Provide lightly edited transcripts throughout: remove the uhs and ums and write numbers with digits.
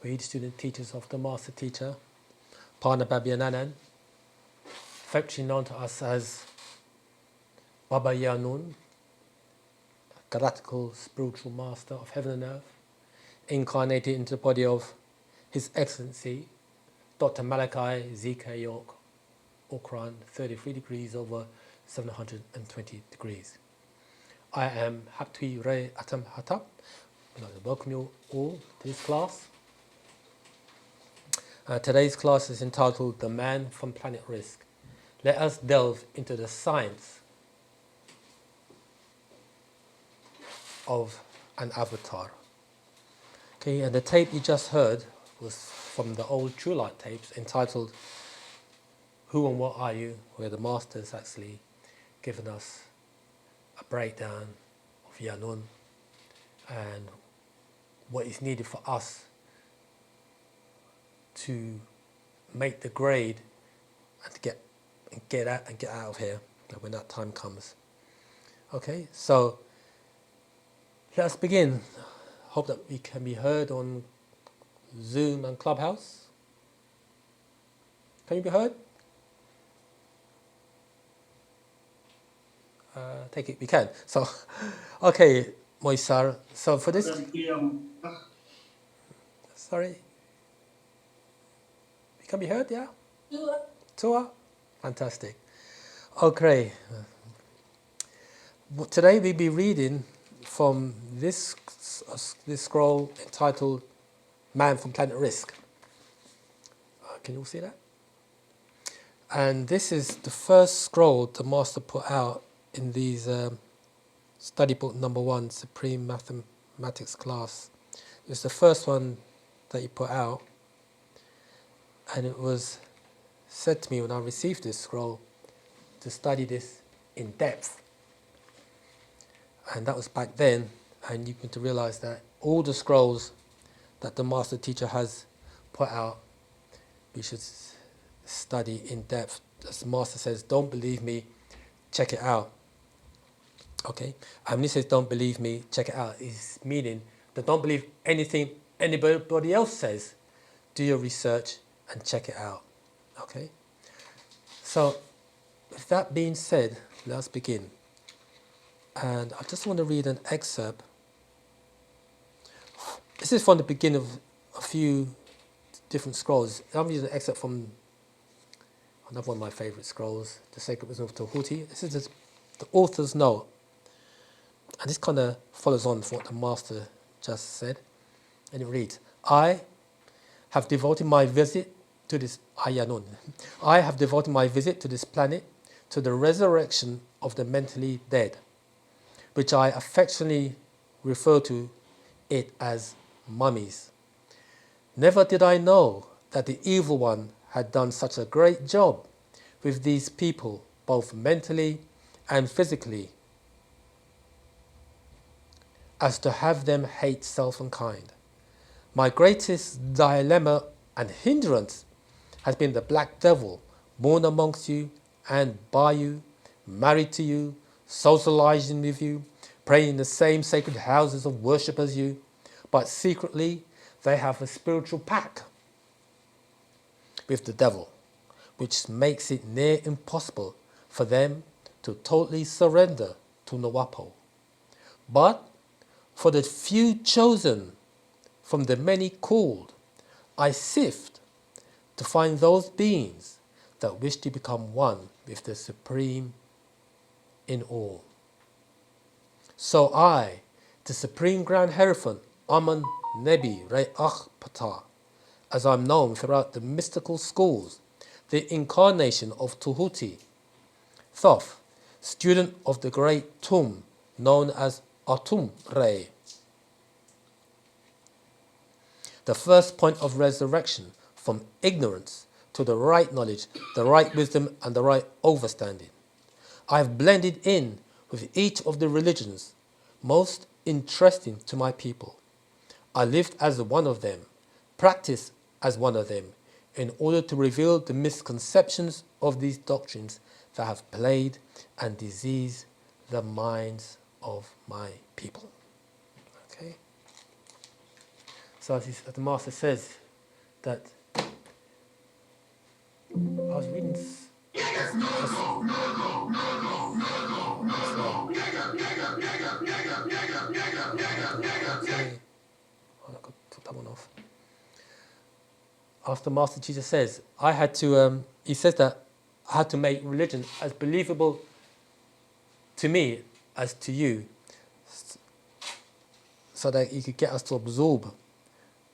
We, the student teachers of the master teacher, Pana Babiananan, affectionately known to us as Baba Yanun, galactical spiritual master of heaven and earth, incarnated into the body of His Excellency, Dr. Malachi Z.K. York, Quran 33 degrees over 720 degrees. I am Haptui Re Atam Hatap. I'd like to welcome you all to this class. Today's class is entitled The Man from Planet Rizq. Let us delve into the science of an avatar. Okay, and the tape you just heard was from the old True Light tapes entitled Who and What Are You?, where the master's actually given us a breakdown of Yanun and what is needed for us to make the grade and to get out of here when that time comes. Okay, so let us begin. Hope that we can be heard on Zoom and Clubhouse. Can you be heard? Take it, we can. So, okay, Moisar. So for this, sorry, we can be heard, yeah? Tua? Fantastic. Okay. Today we'll be reading from this scroll entitled Man from Planet Rizq. Can you all see that? And this is the first scroll the master put out in these study book number 1, Supreme Mathematics class. It's the first one that he put out, and it was said to me when I received this scroll to study this in depth. And that was back then, and you need to realize that all the scrolls that the master teacher has put out, we should study in depth. As the master says, don't believe me, check it out. Okay? And when he says don't believe me, check it out, he's meaning that don't believe anything anybody else says. Do your research and check it out. Okay? So, with that being said, let's begin. And I just want to read an excerpt. This is from the beginning of a few different scrolls. I'm reading an excerpt from another one of my favorite scrolls, The Sacred Wisdom of Tahuti. This is the author's note. And this kind of follows on from what the master just said. And it reads, I have devoted my visit to this Ayanun. I have devoted my visit to this planet to the resurrection of the mentally dead, which I affectionately refer to it as mummies. Never did I know that the evil one had done such a great job with these people, both mentally and physically, as to have them hate self and kind. My greatest dilemma and hindrance has been the black devil, born amongst you and by you, married to you, socializing with you, praying in the same sacred houses of worship as you, but secretly they have a spiritual pact with the devil, which makes it near impossible for them to totally surrender to Nawapo. But for the few chosen from the many called, I sift to find those beings that wish to become one with the Supreme in all. So I, the Supreme Grand Hierophant, Amun Nebi Re'ach Patah, as I'm known throughout the mystical schools, the incarnation of Tahuti, Thoth, student of the great Tum, known as Atum Re, the first point of resurrection from ignorance to the right knowledge, the right wisdom, and the right overstanding. I have blended in with each of the religions most interesting to my people. I lived as one of them, practiced as one of them, in order to reveal the misconceptions of these doctrines that have plagued and diseased the minds of my people. Okay? So as the master says that I was reading. Sorry, I could put that one off. As the master teacher says, I had to. He says that I had to make religion as believable to me as to you, so that he could get us to absorb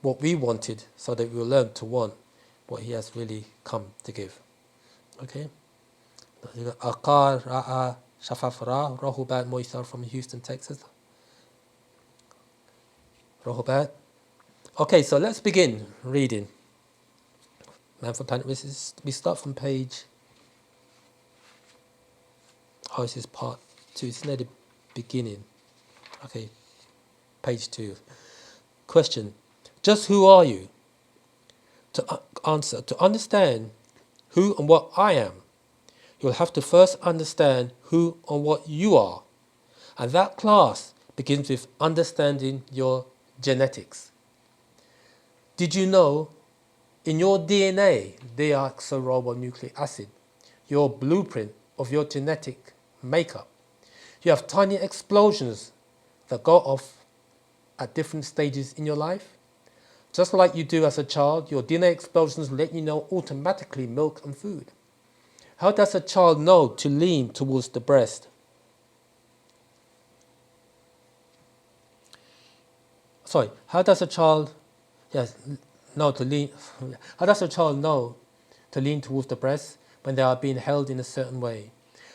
what we wanted, so that we will learn to want what he has really come to give. Okay? Aqar Ra'a Shafafra Rohubat Moisar from Houston, Texas. Rohubat. Okay, so let's begin reading. Man from Planet Rizq. We start from page. Oh, this is part 2. It's near the beginning. Okay, page 2. Question. Just who are you? To answer. To understand who and what I am, you'll have to first understand who and what you are. And that class begins with understanding your genetics. Did you know in your DNA, deoxyribonucleic acid, your blueprint of your genetic makeup, you have tiny explosions that go off at different stages in your life? Just like you do as a child, your DNA explosions let you know automatically milk and food. How does a child know to lean towards the breast? Sorry, how does a child know to lean? How does a child know to lean towards the breast when they are being held in a certain way?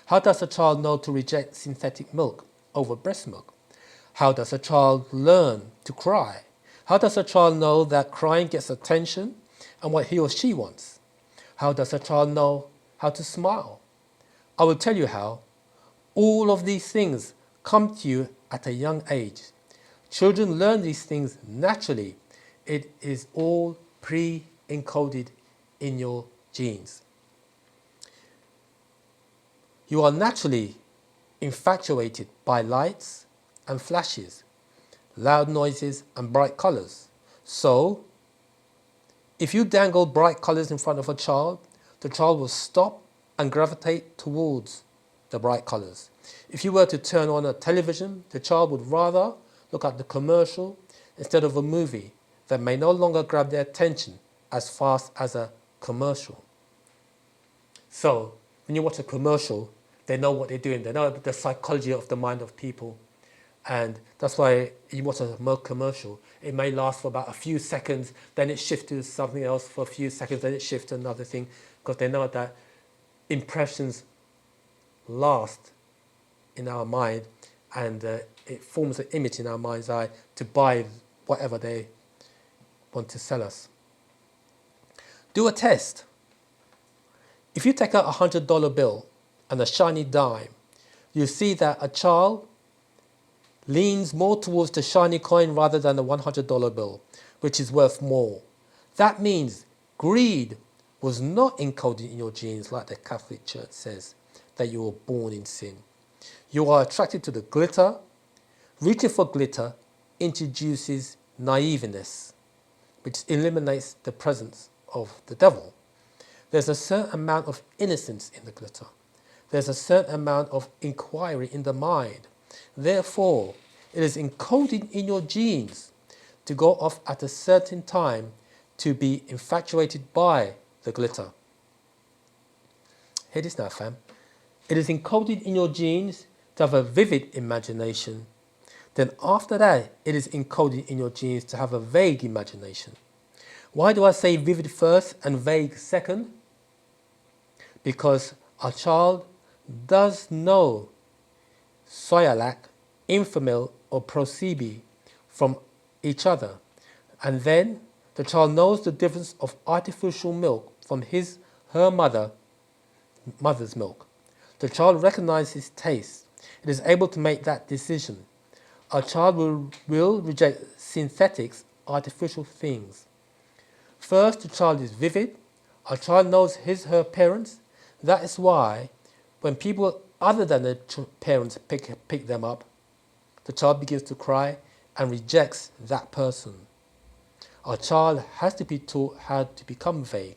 How does a child know to reject synthetic milk over breast milk? How does a child learn to cry? How does a child know that crying gets attention and what he or she wants? How does a child know how to smile? I will tell you how. All of these things come to you at a young age. Children learn these things naturally. It is all pre-encoded in your genes. You are naturally infatuated by lights and flashes, loud noises and bright colours. So, if you dangle bright colours in front of a child, the child will stop and gravitate towards the bright colours. If you were to turn on a television, the child would rather look at the commercial instead of a movie that may no longer grab their attention as fast as a commercial. So, when you watch a commercial, they know what they're doing. They know the psychology of the mind of people. And that's why you watch a commercial. It may last for about a few seconds, then it shifts to something else for a few seconds, then it shifts to another thing, because they know that impressions last in our mind, and it forms an image in our mind's eye to buy whatever they want to sell us. Do a test. If you take out a $100 bill and a shiny dime, you see that a child leans more towards the shiny coin rather than the $100 bill, which is worth more. That means greed was not encoded in your genes like the Catholic Church says, that you were born in sin. You are attracted to the glitter. Reaching for glitter introduces naiveness, which eliminates the presence of the devil. There's a certain amount of innocence in the glitter. There's a certain amount of inquiry in the mind. Therefore, it is encoded in your genes to go off at a certain time to be infatuated by the glitter. Hear this now, fam. It is encoded in your genes to have a vivid imagination. Then after that, it is encoded in your genes to have a vague imagination. Why do I say vivid first and vague second? Because a child does know Soyalac, Infamil or Procibi from each other. And then the child knows the difference of artificial milk from her mother's milk. The child recognizes taste. It is able to make that decision. A child will reject synthetics, artificial things. First, the child is vivid. A child knows her parents. That is why when people other than the parents pick them up, the child begins to cry and rejects that person. A child has to be taught how to become vague.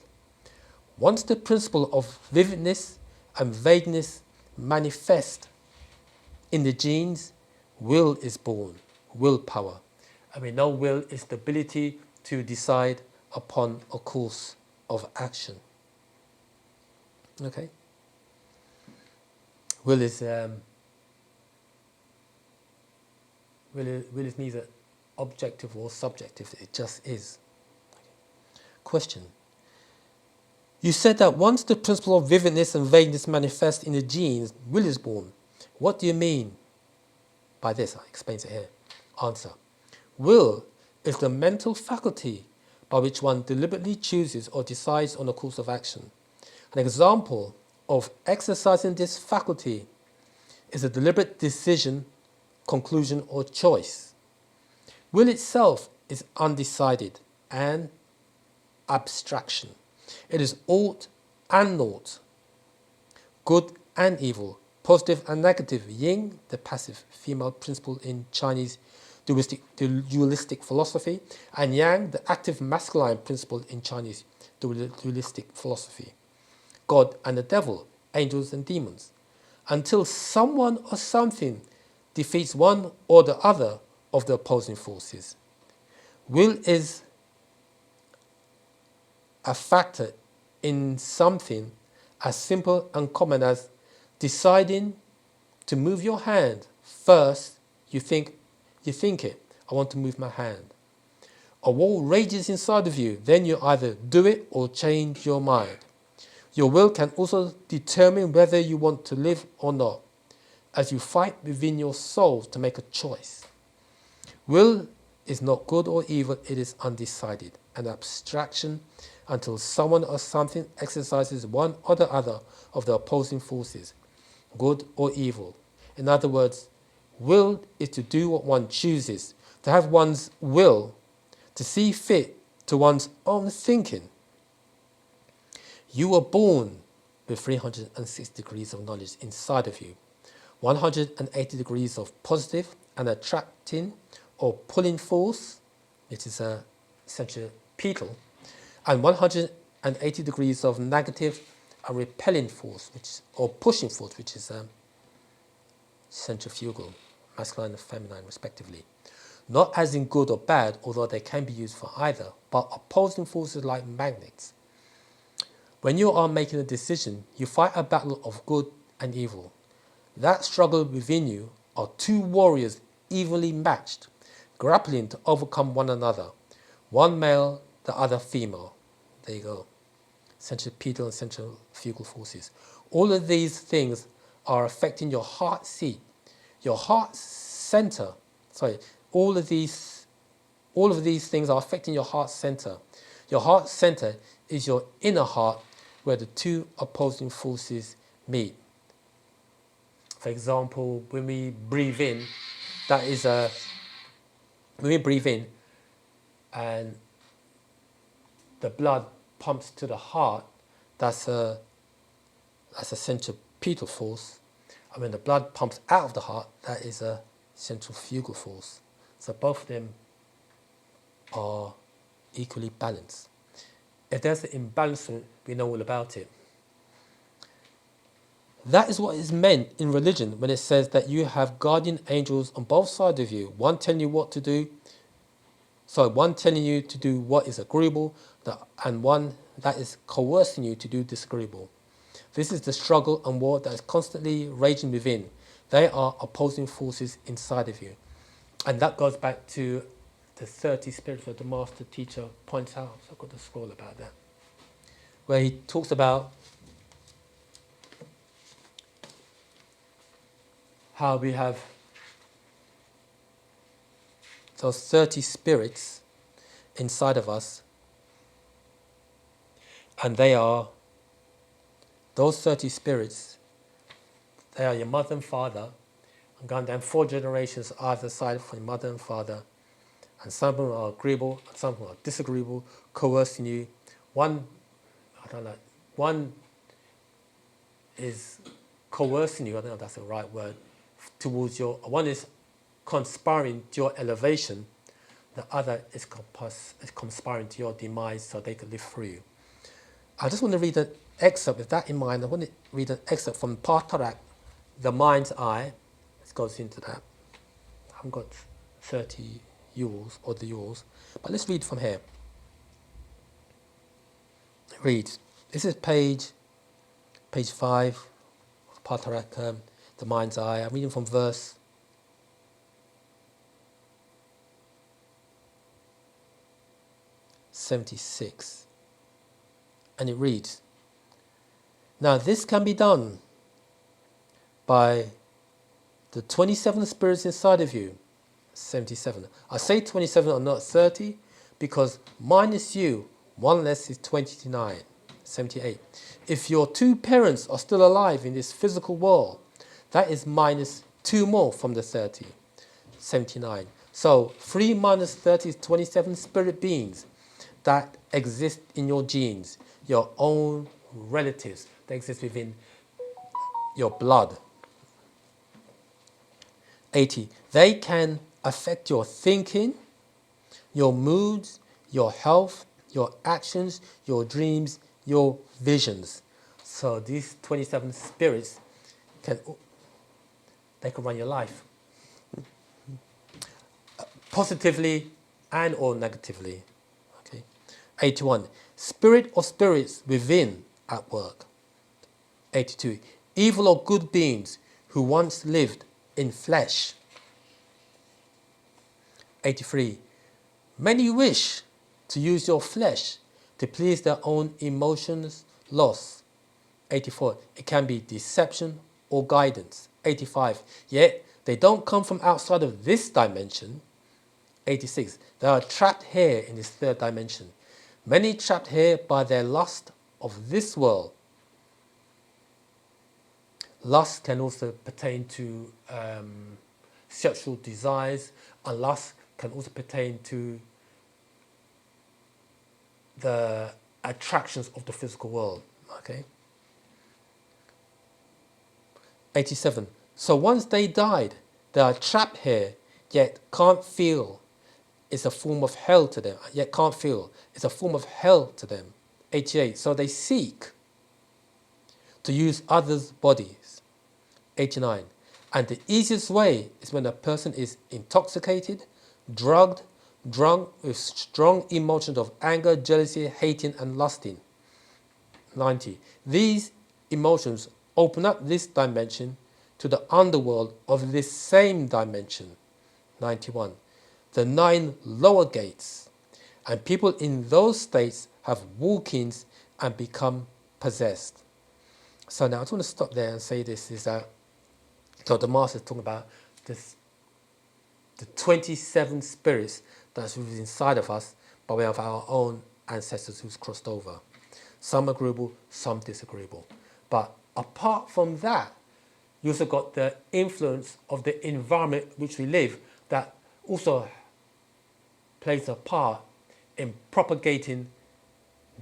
Once the principle of vividness and vagueness manifest in the genes, will is born, willpower. And we know will is the ability to decide upon a course of action. Okay? Will is neither objective or subjective, it just is. Question. You said that once the principle of vividness and vagueness manifest in the genes, will is born. What do you mean by this? I explain it here. Answer. Will is the mental faculty by which one deliberately chooses or decides on a course of action. An example of exercising this faculty is a deliberate decision, conclusion, or choice. Will itself is undecided and abstraction. It is ought and naught, good and evil, positive and negative, yin, the passive female principle in Chinese dualistic philosophy, and yang, the active masculine principle in Chinese dualistic philosophy. God and the devil, angels and demons. Until someone or something defeats one or the other of the opposing forces. Will is a factor in something as simple and common as deciding to move your hand. First, you think it, I want to move my hand. A war rages inside of you, then you either do it or change your mind. Your will can also determine whether you want to live or not, as you fight within your soul to make a choice. Will is not good or evil, it is undecided, an abstraction until someone or something exercises one or the other of the opposing forces, good or evil. In other words, will is to do what one chooses, to have one's will, to see fit to one's own thinking. You were born with 360 degrees of knowledge inside of you, 180 degrees of positive and attracting or pulling force, which is a centripetal, and 180 degrees of negative and repelling force, or pushing force, which is centrifugal, masculine and feminine respectively. Not as in good or bad, although they can be used for either, but opposing forces like magnets. When you are making a decision, you fight a battle of good and evil. That struggle within you are two warriors evenly matched, grappling to overcome one another. One male, the other female. There you go. Centripetal and centrifugal forces. All of these things are affecting your heart seat, your heart center. All of these things are affecting your heart center. Your heart center is your inner heart where the two opposing forces meet. For example, when we breathe in, when we breathe in and the blood pumps to the heart, that's a centripetal force. And when the blood pumps out of the heart, that is a centrifugal force. So both of them are equally balanced. If there's an imbalance, we know all about it. That is what is meant in religion when it says that you have guardian angels on both sides of you, one telling you what to do, one telling you to do what is agreeable, and one that is coercing you to do disagreeable. This is the struggle and war that is constantly raging within. They are opposing forces inside of you. And that goes back to the 30 spirits that the master teacher points out. So I've got the scroll about that, where he talks about how we have those 30 spirits inside of us, and those 30 spirits, they are your mother and father, and going down 4 generations either side from your mother and father, and some of them are agreeable, and some of them are disagreeable, coercing you. One is coercing you, I don't know if that's the right word, towards one is conspiring to your elevation, the other is conspiring to your demise so they could live through you. I just want to read an excerpt with that in mind. I want to read an excerpt from Patarak, The Mind's Eye. It goes into that. I haven't got 30 URLs or the URLs, but let's read from here. It reads, this is page 5, Patarak, The Mind's Eye. I'm reading from verse 76. And it reads, now this can be done by the 27 spirits inside of you. 77. I say 27 or not 30 because minus you, one less is 29. 78. If your two parents are still alive in this physical world, that is minus 2 more from the 30. 79. So 3 minus 30 is 27 spirit beings that exist in your genes, your own relatives that exist within your blood. 80. They can affect your thinking, your moods, your health, your actions, your dreams, your visions. So these 27 spirits can run your life positively and or negatively. Okay. 81. Spirit or spirits within at work. 82. Evil or good beings who once lived in flesh. 83. Many wish to use your flesh to please their own emotions, loss. 84. It can be deception or guidance. 85. Yet they don't come from outside of this dimension. 86. They are trapped here in this third dimension. Many trapped here by their lust of this world. Lust can also pertain to sexual desires, and lust can also pertain to the attractions of the physical world. Okay. 87. So once they died, they are trapped here, yet can't feel. It's a form of hell to them. Yet can't feel. It's a form of hell to them. 88. So they seek to use others' bodies. 89. And the easiest way is when a person is intoxicated, drugged, drunk with strong emotions of anger, jealousy, hating and lusting. 90. These emotions open up this dimension to the underworld of this same dimension. 91. The 9 lower gates, and people in those states have walk-ins and become possessed. So now I just want to stop there and say this is that so the Master is talking about this, the 27 spirits that's inside of us by way of our own ancestors who's crossed over. Some agreeable, some disagreeable. But apart from that, you also got the influence of the environment which we live that also plays a part in propagating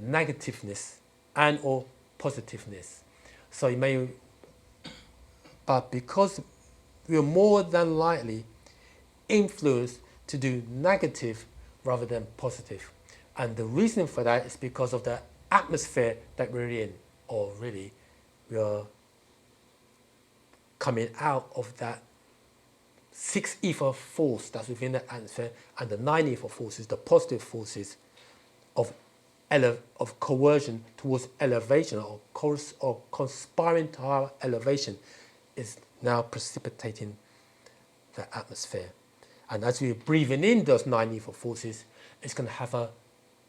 negativeness and or positiveness. So you may, but because we are more than likely influenced to do negative rather than positive. And the reason for that is because of the atmosphere that we're in, or really we are coming out of that 6 ether force that's within the atmosphere, and the 9 ether forces, the positive forces of coercion towards elevation or conspiring to our elevation is now precipitating the atmosphere. And as we're breathing in those 9 ether forces, it's going to have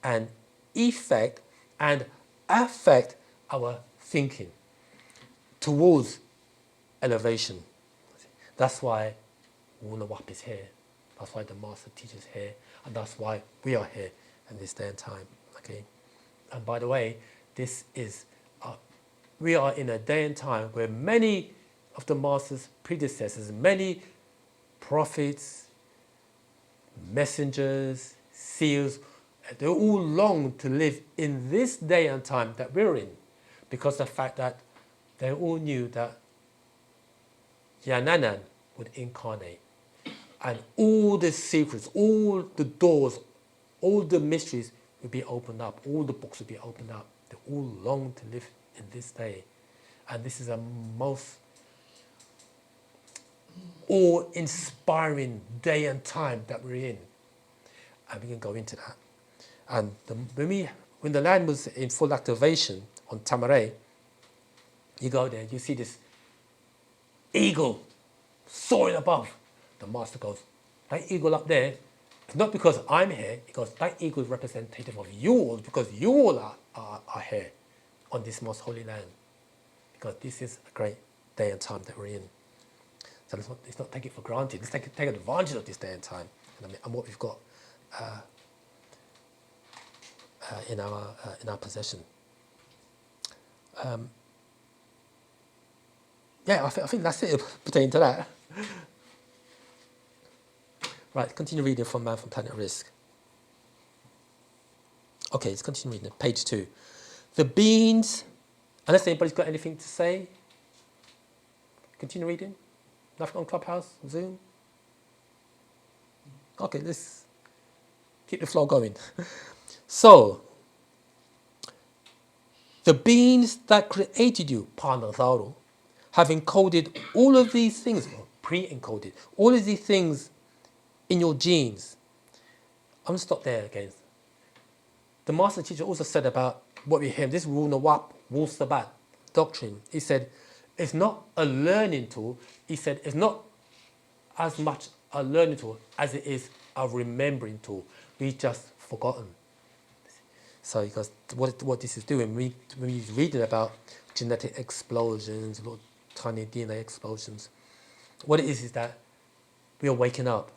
an effect and affect our thinking towards elevation. That's why Wu-Sabat is here. That's why the Master Teacher is here. And that's why we are here in this day and time. Okay. And by the way, this is we are in a day and time where many of the Master's predecessors, many prophets, messengers, seers, they all long to live in this day and time that we're in, because of the fact that they all knew that Yananan would incarnate. And all the secrets, all the doors, all the mysteries will be opened up. All the books will be opened up. They all long to live in this day. And this is a most awe-inspiring day and time that we're in. And we can go into that. And when the land was in full activation on Tamaray, you go there, you see this eagle soaring above. The master goes, that eagle up there, it's not because I'm here, because that eagle is representative of you all, because you all are here on this most holy land. Because this is a great day and time that we're in. So let's not take it for granted. Let's take advantage of this day and time and what we've got in our possession. Yeah, I think that's it pertaining to that. Right, continue reading from Man from Planet Rizq. Okay, let's continue reading. Page 2. The beings, unless anybody's got anything to say, continue reading. Nothing on Clubhouse, Zoom? Okay, let's keep the flow going. So, the beings that created you, Panatharu, have encoded all of these things, or pre-encoded, all of these things in your genes. I'm going to stop there again. The master teacher also said about what we hear, this Wu-Sabat doctrine. He said, it's not a learning tool. He said, it's not as much a learning tool as it is a remembering tool. We've just forgotten. So because what this is doing, when we read about genetic explosions, little tiny DNA explosions, what it is that we are waking up.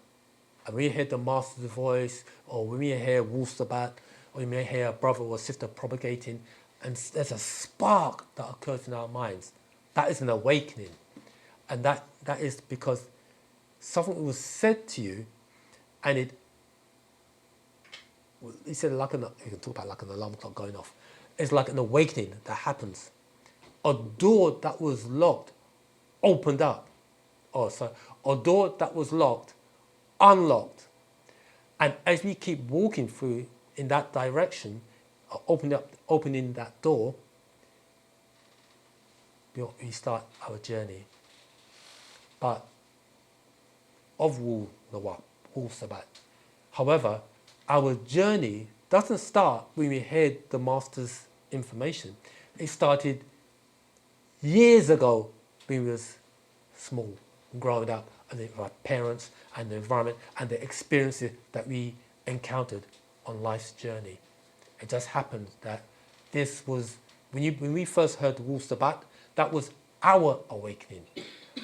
And when we hear the master's voice, or when we hear Wu-Sabat, or we may hear a brother or sister propagating, and there's a spark that occurs in our minds. That is an awakening. And that is because something was said to you, and he said you can talk about like an alarm clock going off. It's like an awakening that happens. A door that was locked opened up. A door that was locked unlocked. And as we keep walking through in that direction, opening that door, we start our journey. But of Wu-Sabat. However, our journey doesn't start when we heard the master's information. It started years ago when we was small, growing up, and our parents and the environment and the experiences that we encountered on life's journey. It just happened that this was, when we first heard the Wu-Sabat, that was our awakening,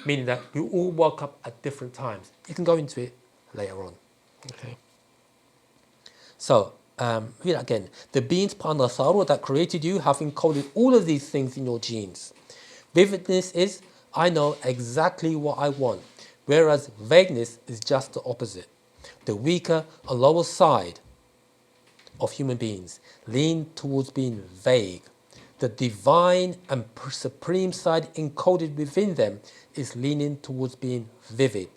meaning that we all woke up at different times. You can go into it later on. Okay. So, read that again. The beings Panatharu that created you have encoded all of these things in your genes. Vividness is, I know exactly what I want, whereas vagueness is just the opposite. The weaker or lower side of human beings lean towards being vague. The divine and supreme side encoded within them is leaning towards being vivid,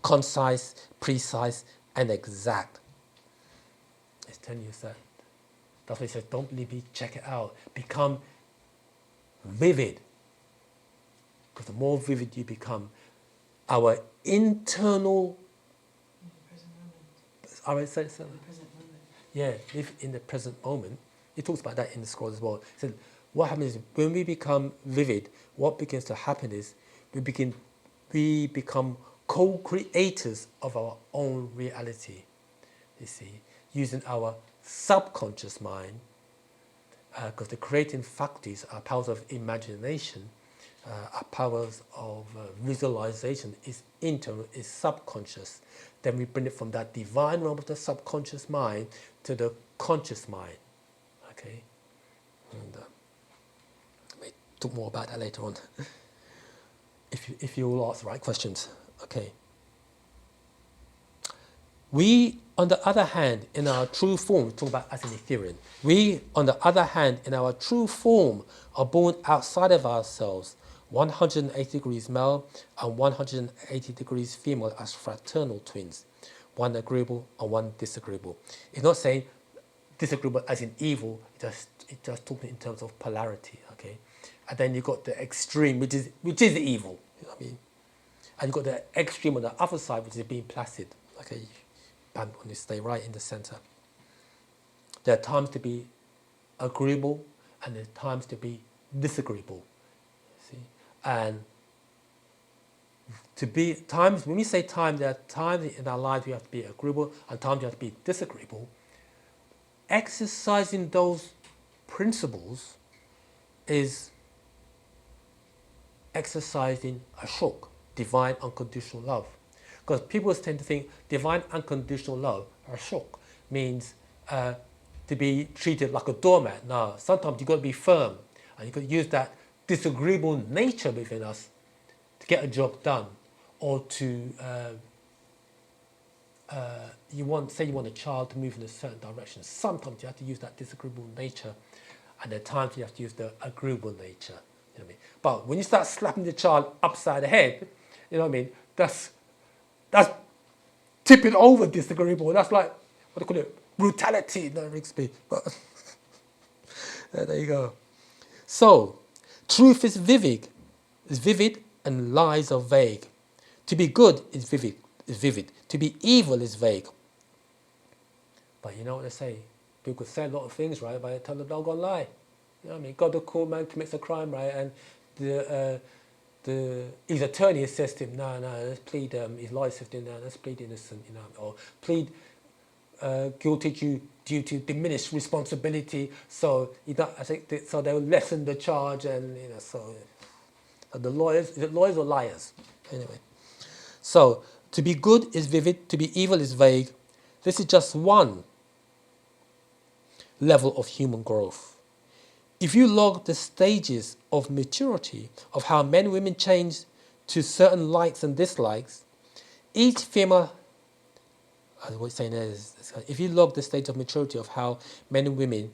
concise, precise, and exact. It's telling you that. That's why it says, don't believe me, check it out. Become vivid. Because the more vivid you become, our internal... All right, say so. Yeah, live in the present moment. He talks about that in the scroll as well. He said, what happens is when we become vivid, what begins to happen is we become co-creators of our own reality. You see, using our subconscious mind, because the creating faculties are powers of imagination, are powers of visualization, is internal, is subconscious. Then we bring it from that divine realm of the subconscious mind to the conscious mind. Okay, and I may talk more about that later on. if you all ask the right questions. Okay. We, on the other hand, in our true form, talk about as an Ethereum. We, on the other hand, in our true form, are born outside of ourselves, 180 degrees male and 180 degrees female as fraternal twins, one agreeable and one disagreeable. It's not saying disagreeable as in evil, it's just talking in terms of polarity, okay? And then you've got the extreme, which is evil, you know what I mean? And you've got the extreme on the other side, which is being placid, okay? Bam, when you stay right in the center. There are times to be agreeable and there are times to be disagreeable, see? And to be times, when we say time, there are times in our lives we have to be agreeable and times we have to be disagreeable. Exercising those principles is exercising ashok, divine unconditional love. Because people tend to think divine unconditional love, ashok, means to be treated like a doormat. No, sometimes you've got to be firm and you've got to use that disagreeable nature within us to get a job done, or to you want a child to move in a certain direction. Sometimes you have to use that disagreeable nature, and at times you have to use the agreeable nature. You know what I mean? But when you start slapping the child upside the head, you know what I mean? That's tipping over disagreeable. That's like, what do you call it? Brutality, no, Rizq. But there you go. So, truth is vivid, and lies are vague. To be good is vivid. To be evil is vague. But you know what they say? People say a lot of things, right? But they tell the doggone lie. You know what I mean? God, the cool man commits a crime, right? And his attorney says to him, no, let's plead. His lawyer says to him, no, let's plead innocent, you know, or plead guilty due to diminished responsibility. So I think so they'll lessen the charge, and you know, so the lawyers, is it lawyers or liars? Anyway, so to be good is vivid, to be evil is vague. This is just one level of human growth. If you log the stages of maturity of how men and women change to certain likes and dislikes, each female, what it's saying is, if you log the stage of maturity of how men and women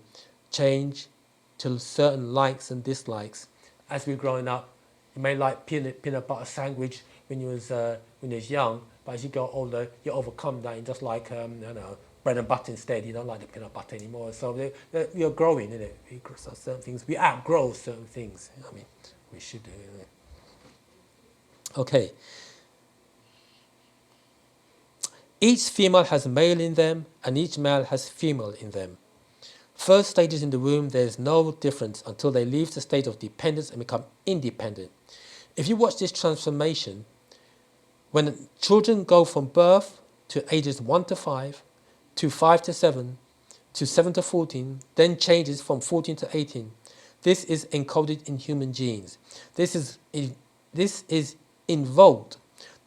change to certain likes and dislikes, as we're growing up, you may like peanut butter sandwich when you was young, but as you go older, you overcome that and just like bread and butter instead. You don't like the peanut butter anymore. So you're growing, isn't it? We grow certain things. We outgrow certain things. I mean, we should do. Isn't it? Okay. Each female has male in them, and each male has female in them. First stages in the womb, there is no difference until they leave the state of dependence and become independent. If you watch this transformation, when children go from birth to ages 1 to 5, to 5 to 7, to 7 to 14, then changes from 14 to 18. This is encoded in human genes. This is invoked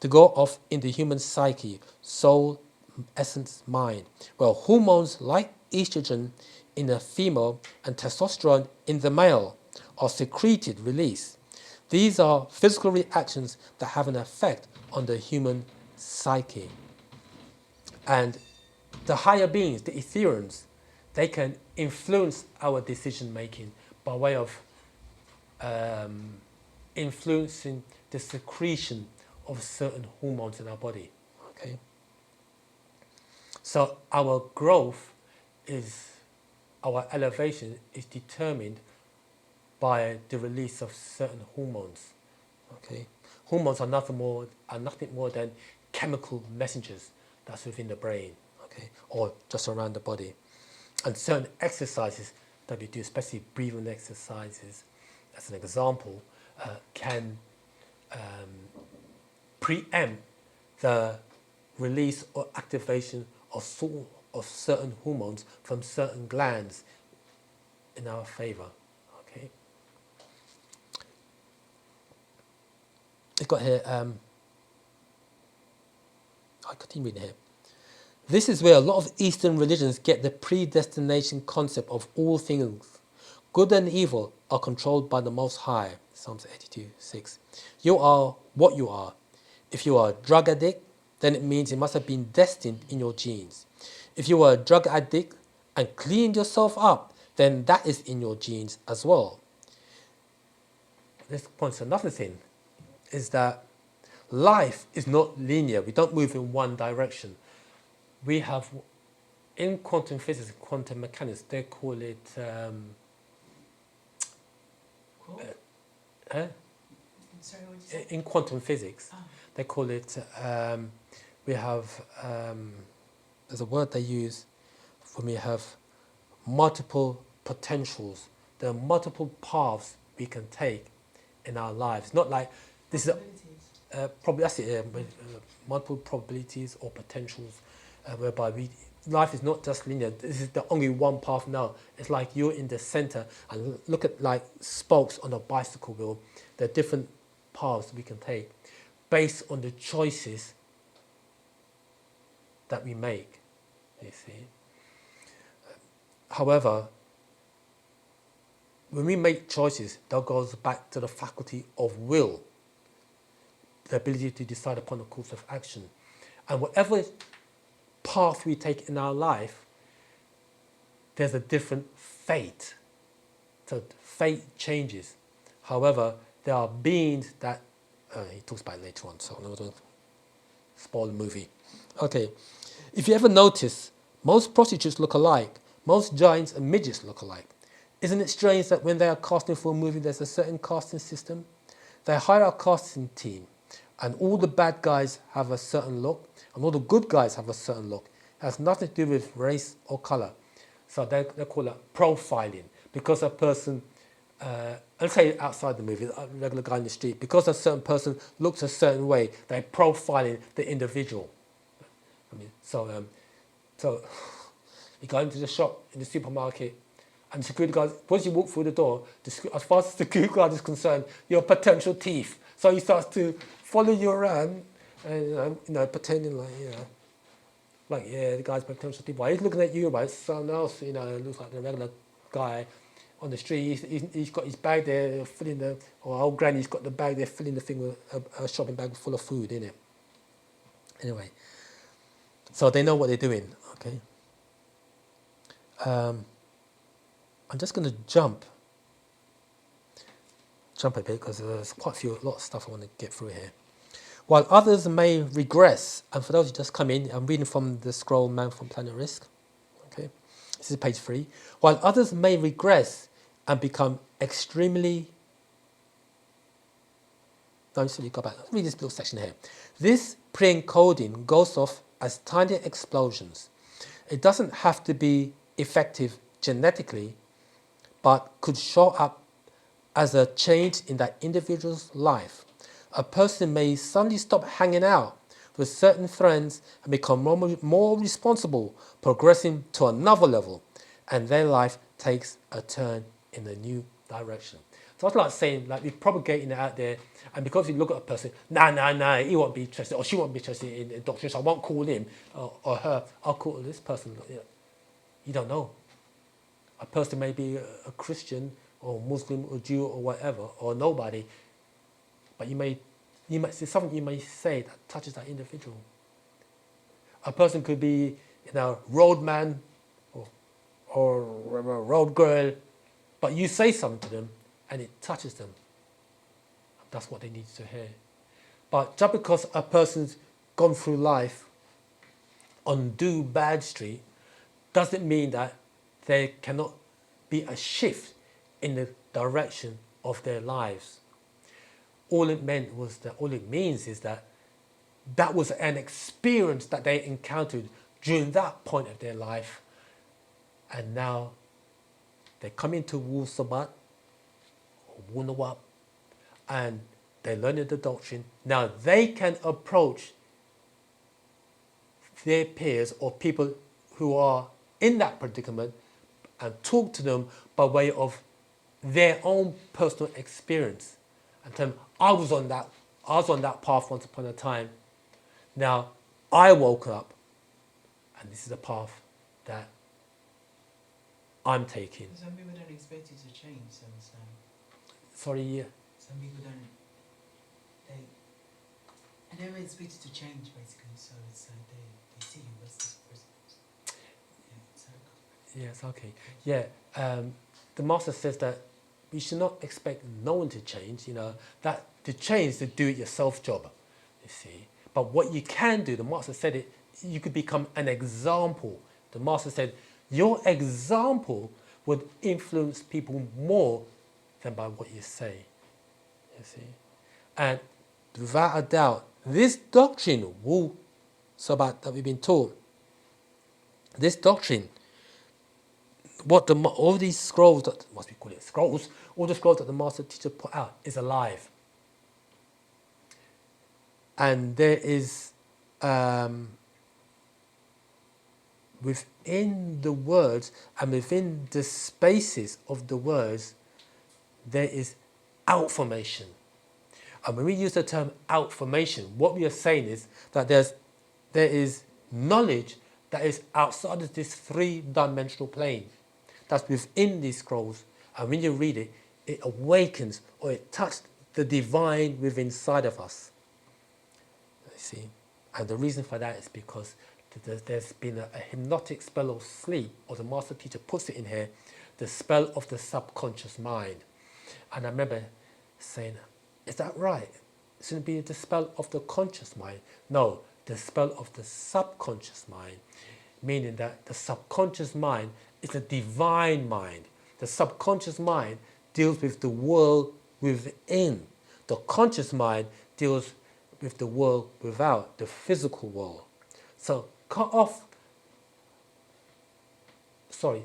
to go off in the human psyche, soul, essence, mind. Well, hormones like estrogen in the female and testosterone in the male are secreted, released. These are physical reactions that have an effect on the human psyche. And the higher beings, the etherians, they can influence our decision making by way of influencing the secretion of certain hormones in our body. Okay. So our growth our elevation is determined by the release of certain hormones. Okay. Hormones are nothing more than chemical messengers that's within the brain, okay, or just around the body. And certain exercises that we do, especially breathing exercises, as an example, can preempt the release or activation of certain hormones from certain glands in our favor. Okay. I've got here, I continue reading here. This is where a lot of Eastern religions get the predestination concept of all things. Good and evil are controlled by the Most High. Psalms 82:6. You are what you are. If you are a drug addict, then it means it must have been destined in your genes. If you are a drug addict and cleaned yourself up, then that is in your genes as well. this points to another thing, is that life is not linear. We don't move in one direction. We have, in quantum physics, quantum mechanics, they call it, Cool. Sorry, what did you say? in quantum physics, Oh. they call it, we have, there's a word they use when we have multiple potentials. There are multiple paths we can take in our lives. Not like this is probably that's it. Multiple probabilities or potentials, whereby life is not just linear. This is the only one path. No, it's like you're in the center and look at like spokes on a bicycle wheel. There are different paths we can take based on the choices that we make. You see. However, when we make choices, that goes back to the faculty of will, the ability to decide upon a course of action. And whatever path we take in our life, there's a different fate. So fate changes. However, there are beings that, he talks about it later on, so I'm not going to spoil the movie. Okay, if you ever notice, most prostitutes look alike. Most giants and midgets look alike. Isn't it strange that when they are casting for a movie, there's a certain casting system? They hire a casting team, and all the bad guys have a certain look, and all the good guys have a certain look. It has nothing to do with race or color. So they call it profiling. Because a person, let's say outside the movie, a regular guy in the street, because a certain person looks a certain way, they're profiling the individual. I mean, so you go into the shop in the supermarket, and the security guard, once you walk through the door, as far as the security guard is concerned, you're a potential thief. So he starts to follow you around, and pretending like the guy's a potential thief. While he's looking at you, right? Someone else, looks like the regular guy on the street. He's got his bag there, or old granny's got the bag there, filling the thing with a shopping bag full of food in it. Anyway, so they know what they're doing. Okay. I'm just going to jump a bit because there's quite a lot of stuff I want to get through here. While others may regress, and for those who just come in, I'm reading from the scroll Man from Planet Rizq. Okay, this is page 3. While others may regress and become extremely... No, go back. Read this little section here. This pre-encoding goes off as tiny explosions. It doesn't have to be effective genetically, but could show up as a change in that individual's life. A person may suddenly stop hanging out with certain friends and become more responsible, progressing to another level, and their life takes a turn in a new direction. So it's like saying, like we're propagating it out there, and because you look at a person, nah, he won't be interested, or she won't be interested in doctors, I won't call him or her, I'll call this person. You don't know. A person may be a Christian or Muslim or Jew or whatever, or nobody, but you might see something you may say that touches that individual. A person could be, roadman or road girl, but you say something to them and it touches them. That's what they need to hear. But just because a person's gone through life on do bad street doesn't mean that there cannot be a shift in the direction of their lives. All it means is that that was an experience that they encountered during that point of their life, and now they come into Wu-Sabat or Wu-Nawab, and they learn the doctrine. Now they can approach their peers or people who are in that predicament and talk to them by way of their own personal experience. And tell them, I was on that path once upon a time. Now I woke up, and this is the path that I'm taking. Some people don't expect you to change, so Sorry, yeah. some people don't. I never expect you to change, basically. So it's like they see you as this person. Yes, okay. Yeah, the master says that we should not expect no one to change. That to change is the do-it-yourself job. You see, but what you can do, the master said it. You could become an example. The master said your example would influence people more than by what you say. You see, and without a doubt, this doctrine, Wu-Sabat, that we've been taught, this doctrine, all these scrolls that must be called it scrolls, all the scrolls that the master teacher put out is alive, and there is within the words and within the spaces of the words, there is outformation. And when we use the term outformation, what we are saying is that there is knowledge that is outside of this three-dimensional plane that's within these scrolls, and when you read it, it awakens or it touches the divine within inside of us. You see, and the reason for that is because there's been a hypnotic spell of sleep, or the master teacher puts it in here, the spell of the subconscious mind. And I remember saying, is that right? Shouldn't it be the spell of the conscious mind? No, the spell of the subconscious mind, meaning that the subconscious mind is a divine mind. The subconscious mind deals with the world within. The conscious mind deals with the world without, the physical world. So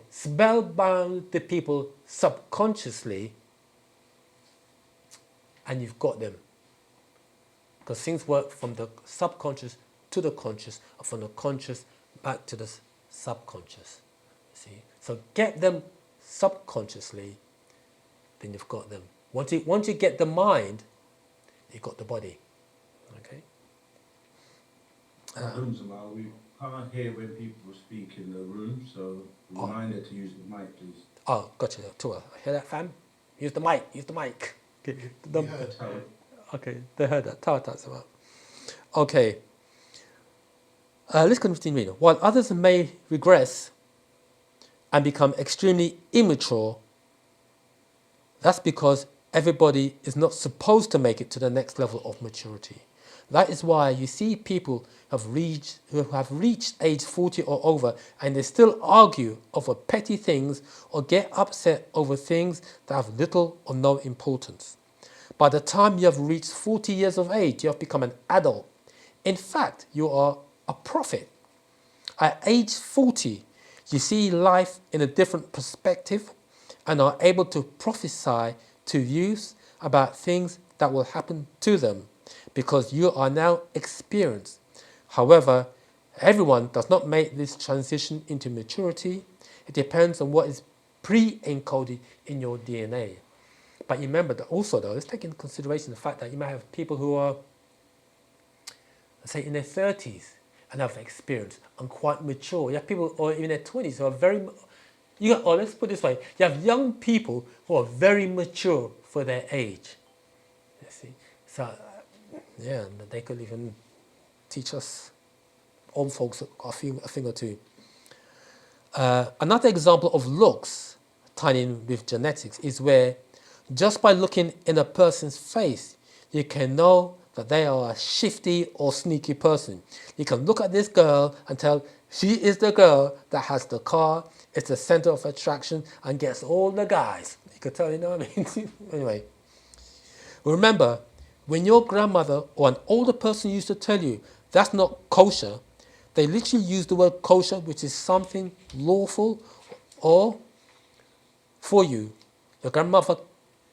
spellbound the people subconsciously, and you've got them. Because things work from the subconscious to the conscious, or from the conscious back to the subconscious. See? So get them subconsciously, then you've got them. Once you get the mind, you've got the body. Okay? We can't hear when people speak in the room, so reminder to use the mic, please. Oh, gotcha. Tua. Hear that, fam? Use the mic. Okay, okay, they heard that. Okay. Let's continue. While others may regress and become extremely immature, that's because everybody is not supposed to make it to the next level of maturity. That is why you see people who have reached age 40 or over, and they still argue over petty things or get upset over things that have little or no importance. By the time you have reached 40 years of age, you have become an adult. In fact, you are a prophet. At age 40, you see life in a different perspective and are able to prophesy to youth about things that will happen to them because you are now experienced. However, everyone does not make this transition into maturity. It depends on what is pre-encoded in your DNA. But remember that also, though, let's take into consideration the fact that you might have people who are, let's say, in their 30s and have experience and quite mature. You have people, or even in their 20s, who are very, or let's put it this way, you have young people who are very mature for their age. You see, so yeah, they could even teach us old folks a thing or two. Another example of looks tied in with genetics is where just by looking in a person's face, you can know that they are a shifty or sneaky person. You can look at this girl and tell she is the girl that has the car, is the center of attraction, and gets all the guys. You could tell, you know what I mean? Anyway, remember, when your grandmother or an older person used to tell you that's not kosher, they literally use the word kosher, which is something lawful or for you. Your grandmother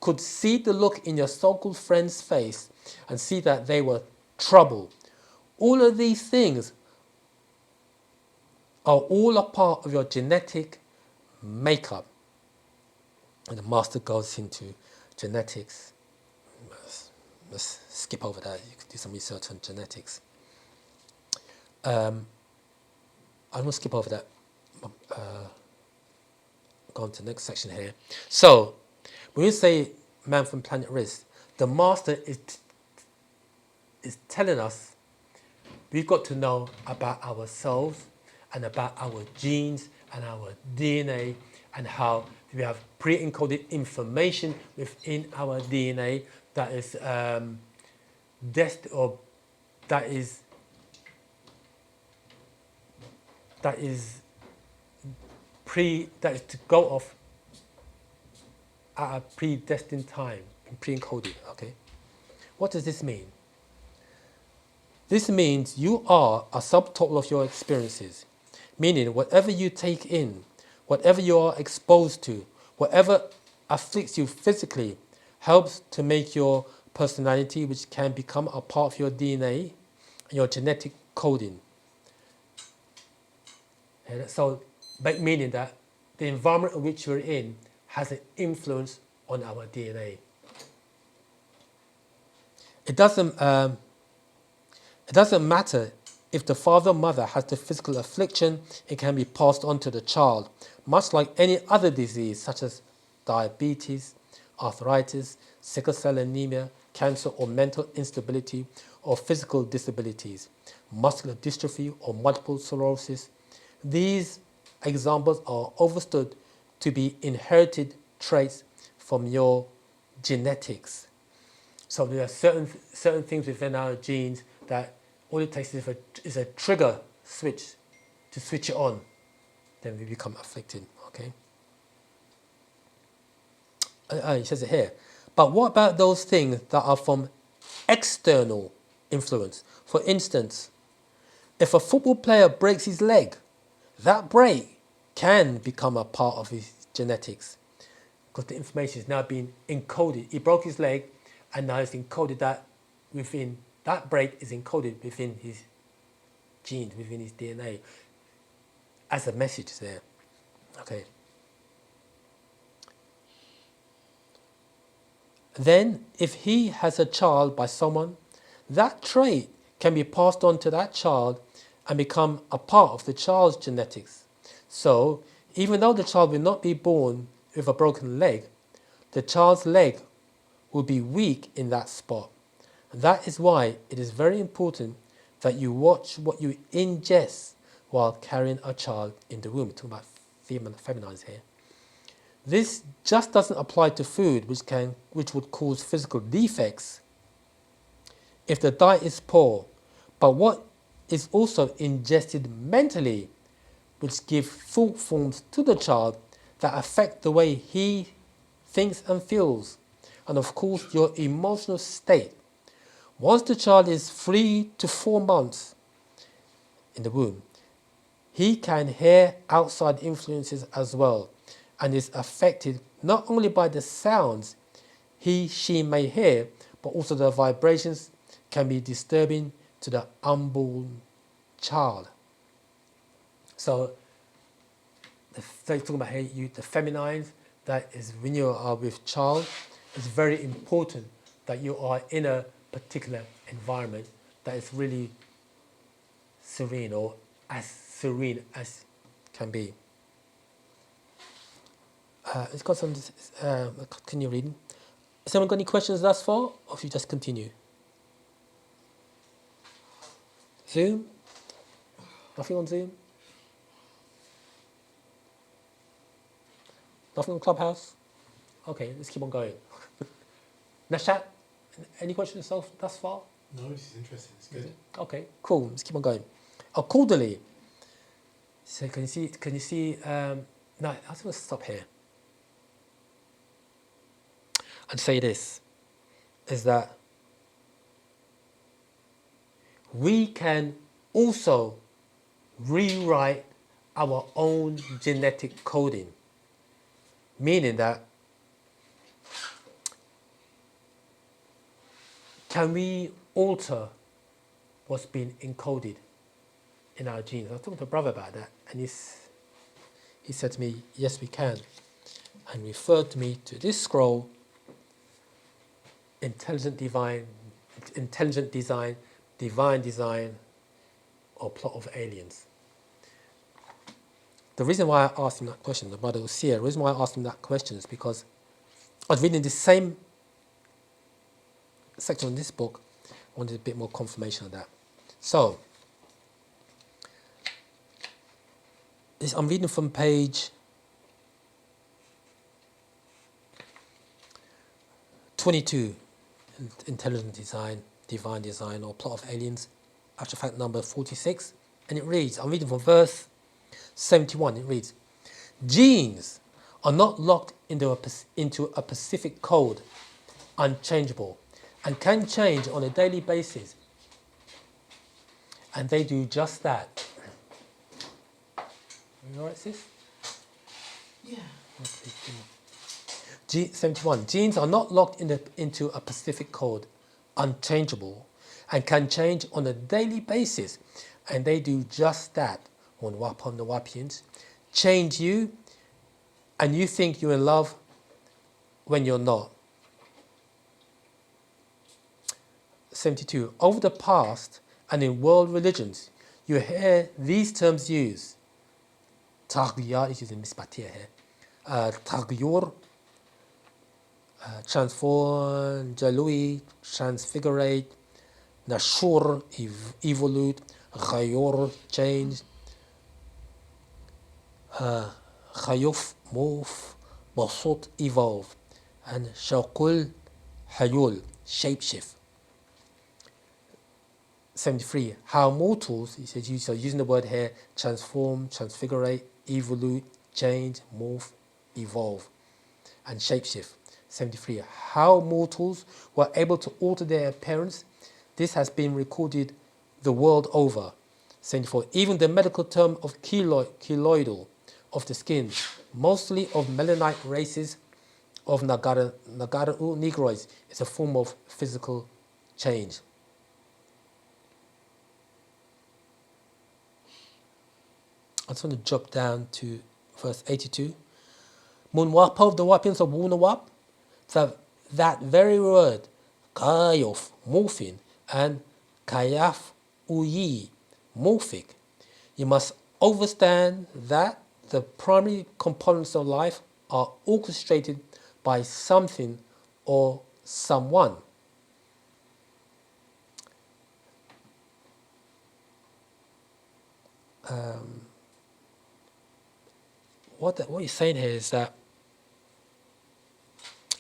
could see the look in your so-called friend's face and see that they were troubled. All of these things are all a part of your genetic makeup. And the master goes into genetics. Let's skip over that. You could do some research on genetics. I'm going to skip over that. Go on to the next section here. So, when you say man from planet Rizq, the master is telling us we've got to know about ourselves and about our genes and our DNA and how we have pre-encoded information within our DNA that is that is to go off at a predestined time, pre-encoded. Okay, what does this mean? This means you are a subtotal of your experiences, meaning whatever you take in, whatever you are exposed to, whatever afflicts you physically, helps to make your personality, which can become a part of your DNA, your genetic coding. And so, meaning that the environment in which you're in has an influence on our DNA. It doesn't matter if the father or mother has the physical affliction, it can be passed on to the child, much like any other disease such as diabetes, arthritis, sickle cell anemia, cancer or mental instability or physical disabilities, muscular dystrophy or multiple sclerosis. These examples are understood to be inherited traits from your genetics. So there are certain things within our genes that all it takes is a trigger switch to switch it on, then we become afflicted. Okay. It says it here. But what about those things that are from external influence? For instance, if a football player breaks his leg, that break can become a part of his genetics because the information is now being encoded. He broke his leg, and now it's encoded that within that break is encoded within his genes, within his DNA, as a message there. Okay. Then, if he has a child by someone, that trait can be passed on to that child and become a part of the child's genetics. So, even though the child will not be born with a broken leg, the child's leg will be weak in that spot. And that is why it is very important that you watch what you ingest while carrying a child in the womb. We're talking about feminines here. This just doesn't apply to food, which would cause physical defects if the diet is poor, but what is also ingested mentally, which give thought forms to the child that affect the way he thinks and feels, and of course your emotional state. Once the child is 3 to 4 months in the womb, he can hear outside influences as well, and is affected not only by the sounds she may hear, but also the vibrations can be disturbing to the unborn child. So, they're talking about here, the feminines, that is when you are with child, it's very important that you are in a particular environment that is really serene, or as serene as can be. It's got some, continue reading. Has anyone got any questions thus far, or should we just continue? Zoom? Nothing on Zoom? Nothing on Clubhouse? Okay, let's keep on going. Nashat, any questions thus far? No, this is interesting. It's good. Okay, cool. Let's keep on going. Accordingly, so can you see? No, I just want to stop here and say this: is that we can also rewrite our own genetic coding, meaning that can we alter what's been encoded in our genes? I was talking to a brother about that, and he said to me, yes, we can, and referred to me to this scroll, Intelligent Design, Divine Design, or Plot of Aliens. The reason why I asked him that question, the brother was here, the reason why I asked him that question is because I was reading the same section in this book, I wanted a bit more confirmation of that. So, I'm reading from page 22, intelligent design, divine design, or plot of aliens, actual fact number 46. And it reads, I'm reading from verse 71, it reads, genes are not locked into a specific code, unchangeable, and can change on a daily basis. And they do just that. You all right, sis? Yeah. 71. Genes are not locked into a specific code, unchangeable, and can change on a daily basis. And they do just that. On Wapon the Wapians, change you, and you think you're in love when you're not. 72. Over the past and in world religions, you hear these terms used. Taghyar, is using misbatir here. Taghyur, transform, jalui, transfigurate, nashur, evolute, ghayur, change, khayuf, move, basut, evolve, and shaqul, hayul, shapeshift. 73. How mortals, he says, using the word here, transform, transfigurate, evolute, change, morph, evolve, and shapeshift. 73. How mortals were able to alter their appearance. This has been recorded the world over. 74. Even the medical term of keloidal of the skin, mostly of melanite races of Negroids, is a form of physical change. I just want to drop down to verse 82. Munwapov, the Wapians of Wunawap, that very word, kayof, morphine, and kayaf uyi, morphic. You must understand that the primary components of life are orchestrated by something or someone. What he's saying here is that,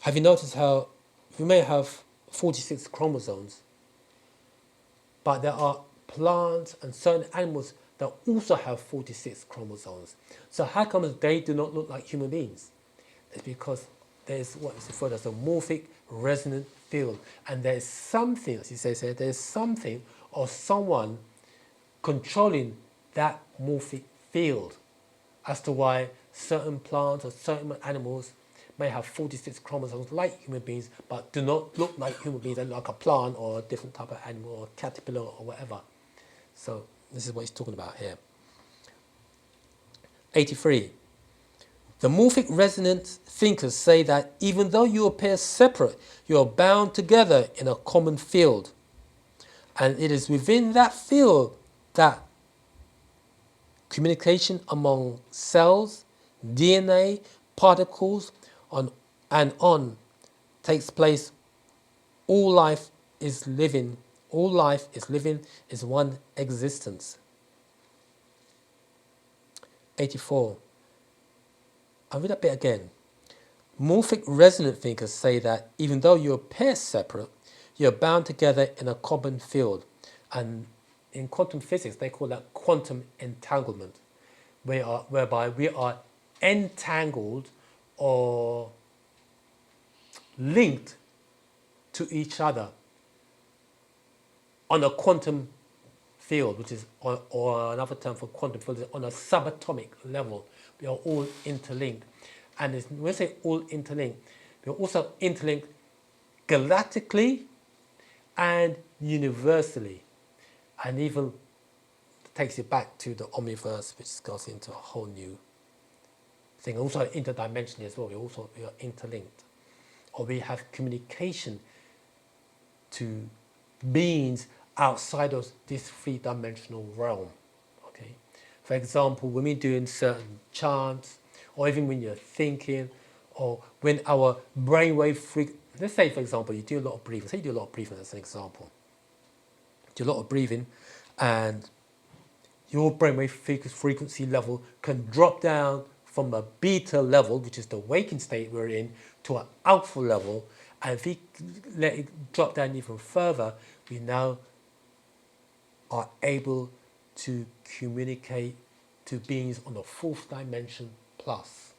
have you noticed how we may have 46 chromosomes, but there are plants and certain animals that also have 46 chromosomes. So how come they do not look like human beings? It's because there's what is referred as a morphic resonant field. And there's something, as he says here, there's something or someone controlling that morphic field as to why certain plants or certain animals may have 46 chromosomes like human beings, but do not look like human beings, they look like a plant or a different type of animal or caterpillar or whatever. So this is what he's talking about here. 83. The morphic resonance thinkers say that even though you appear separate, you are bound together in a common field. And it is within that field that communication among cells, DNA, particles, on takes place. All life is living. All life is living is one existence. 84. I'll read that bit again. Morphic resonant thinkers say that even though you appear separate, you're bound together in a common field. And in quantum physics, they call that quantum entanglement, whereby we are entangled or linked to each other on a quantum field, which is, or another term for quantum field, is on a subatomic level. We are all interlinked. And when we say all interlinked, we are also interlinked galactically and universally. And even takes you back to the omniverse, which goes into a whole new thing. Also interdimensionally as well, we are interlinked. Or we have communication to beings outside of this three-dimensional realm. Okay. For example, when we're doing certain chants, or even when you're thinking, or when our brainwave let's say, for example, you do a lot of breathing. Say you do a lot of breathing as an example. Do a lot of breathing, and your brainwave frequency level can drop down from a beta level, which is the waking state we're in, to an alpha level, And if we let it drop down even further, we now are able to communicate to beings on the fourth dimension plus.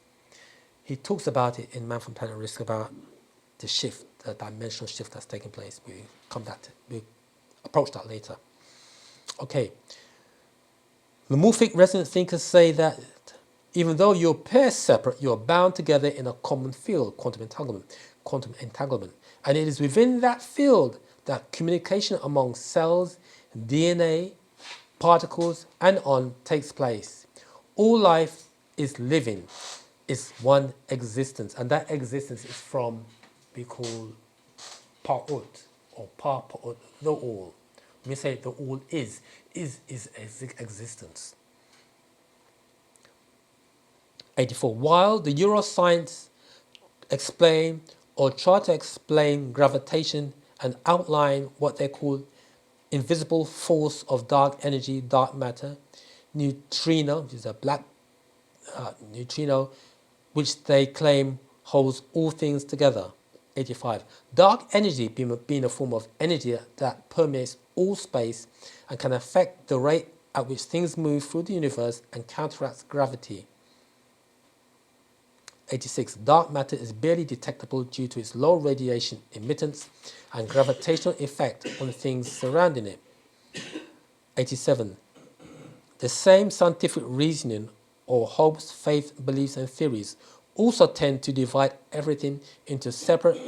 He talks about it in Man from Planet Risk about the shift, the dimensional shift that's taking place. We approach that later. Okay. The morphic resonant thinkers say that even though you appear separate, you are bound together in a common field, quantum entanglement. And it is within that field that communication among cells, DNA, particles, and on takes place. All life is living, is one existence, and that existence is from we call Pa'ut or Pa-Pa'ut, the all. When we say the all is existence. 84. While the neuroscience explain or try to explain gravitation and outline what they call invisible force of dark energy, dark matter, neutrino, which is a black neutrino, which they claim holds all things together. 85. Dark energy being a form of energy that permeates all space and can affect the rate at which things move through the universe and counteracts gravity. 86. Dark matter is barely detectable due to its low radiation emittance and gravitational effect on the things surrounding it. 87. The same scientific reasoning or hopes, faith, beliefs and theories also tend to divide everything into separate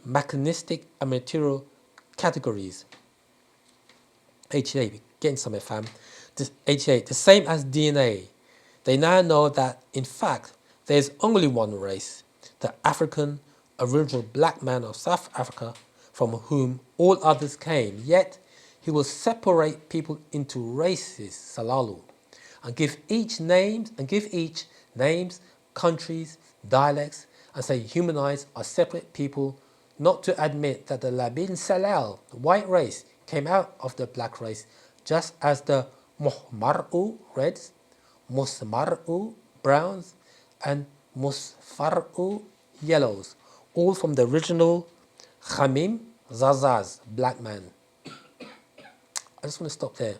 mechanistic and material categories. 88. Getting somewhere, fam. 88. The same as DNA. They now know that, in fact, there is only one race, the African original black man of South Africa, from whom all others came. Yet he will separate people into races, salalu, and give each names, countries, dialects, and say humanize are separate people, not to admit that the Labin Salal, the white race, came out of the black race, just as the Muhmar'u reds, Musmar'u browns, and Musfar'u yellows, all from the original Khamim Zazaz, black man. I just want to stop there.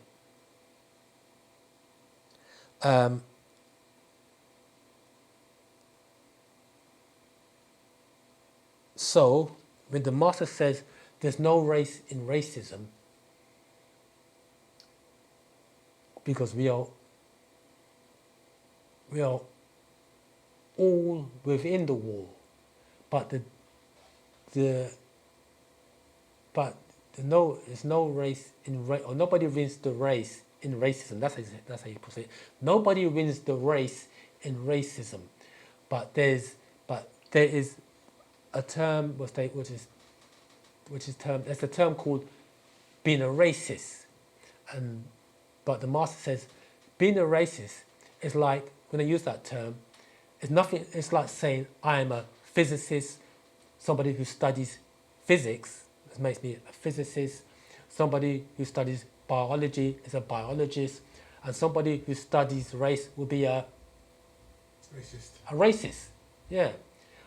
So, when the master says there's no race in racism, because we are all within the wall, but there's no race in or nobody wins the race in racism. That's how you put it. Nobody wins the race in racism, but there is a term there's a term called being a racist, but the master says being a racist is like, when I use that term, it's nothing. It's like saying I am a physicist, somebody who studies physics. This makes me a physicist. Somebody who studies biology is a biologist, and somebody who studies race will be a racist. Yeah.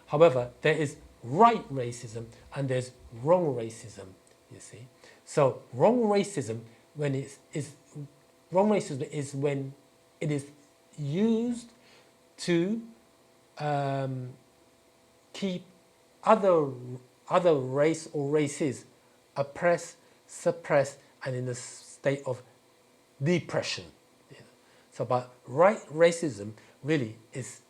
However, there is right racism and there's wrong racism. You see. So wrong racism when it is used to keep other race or races oppressed, suppressed, and in a state of depression. So, but right racism really is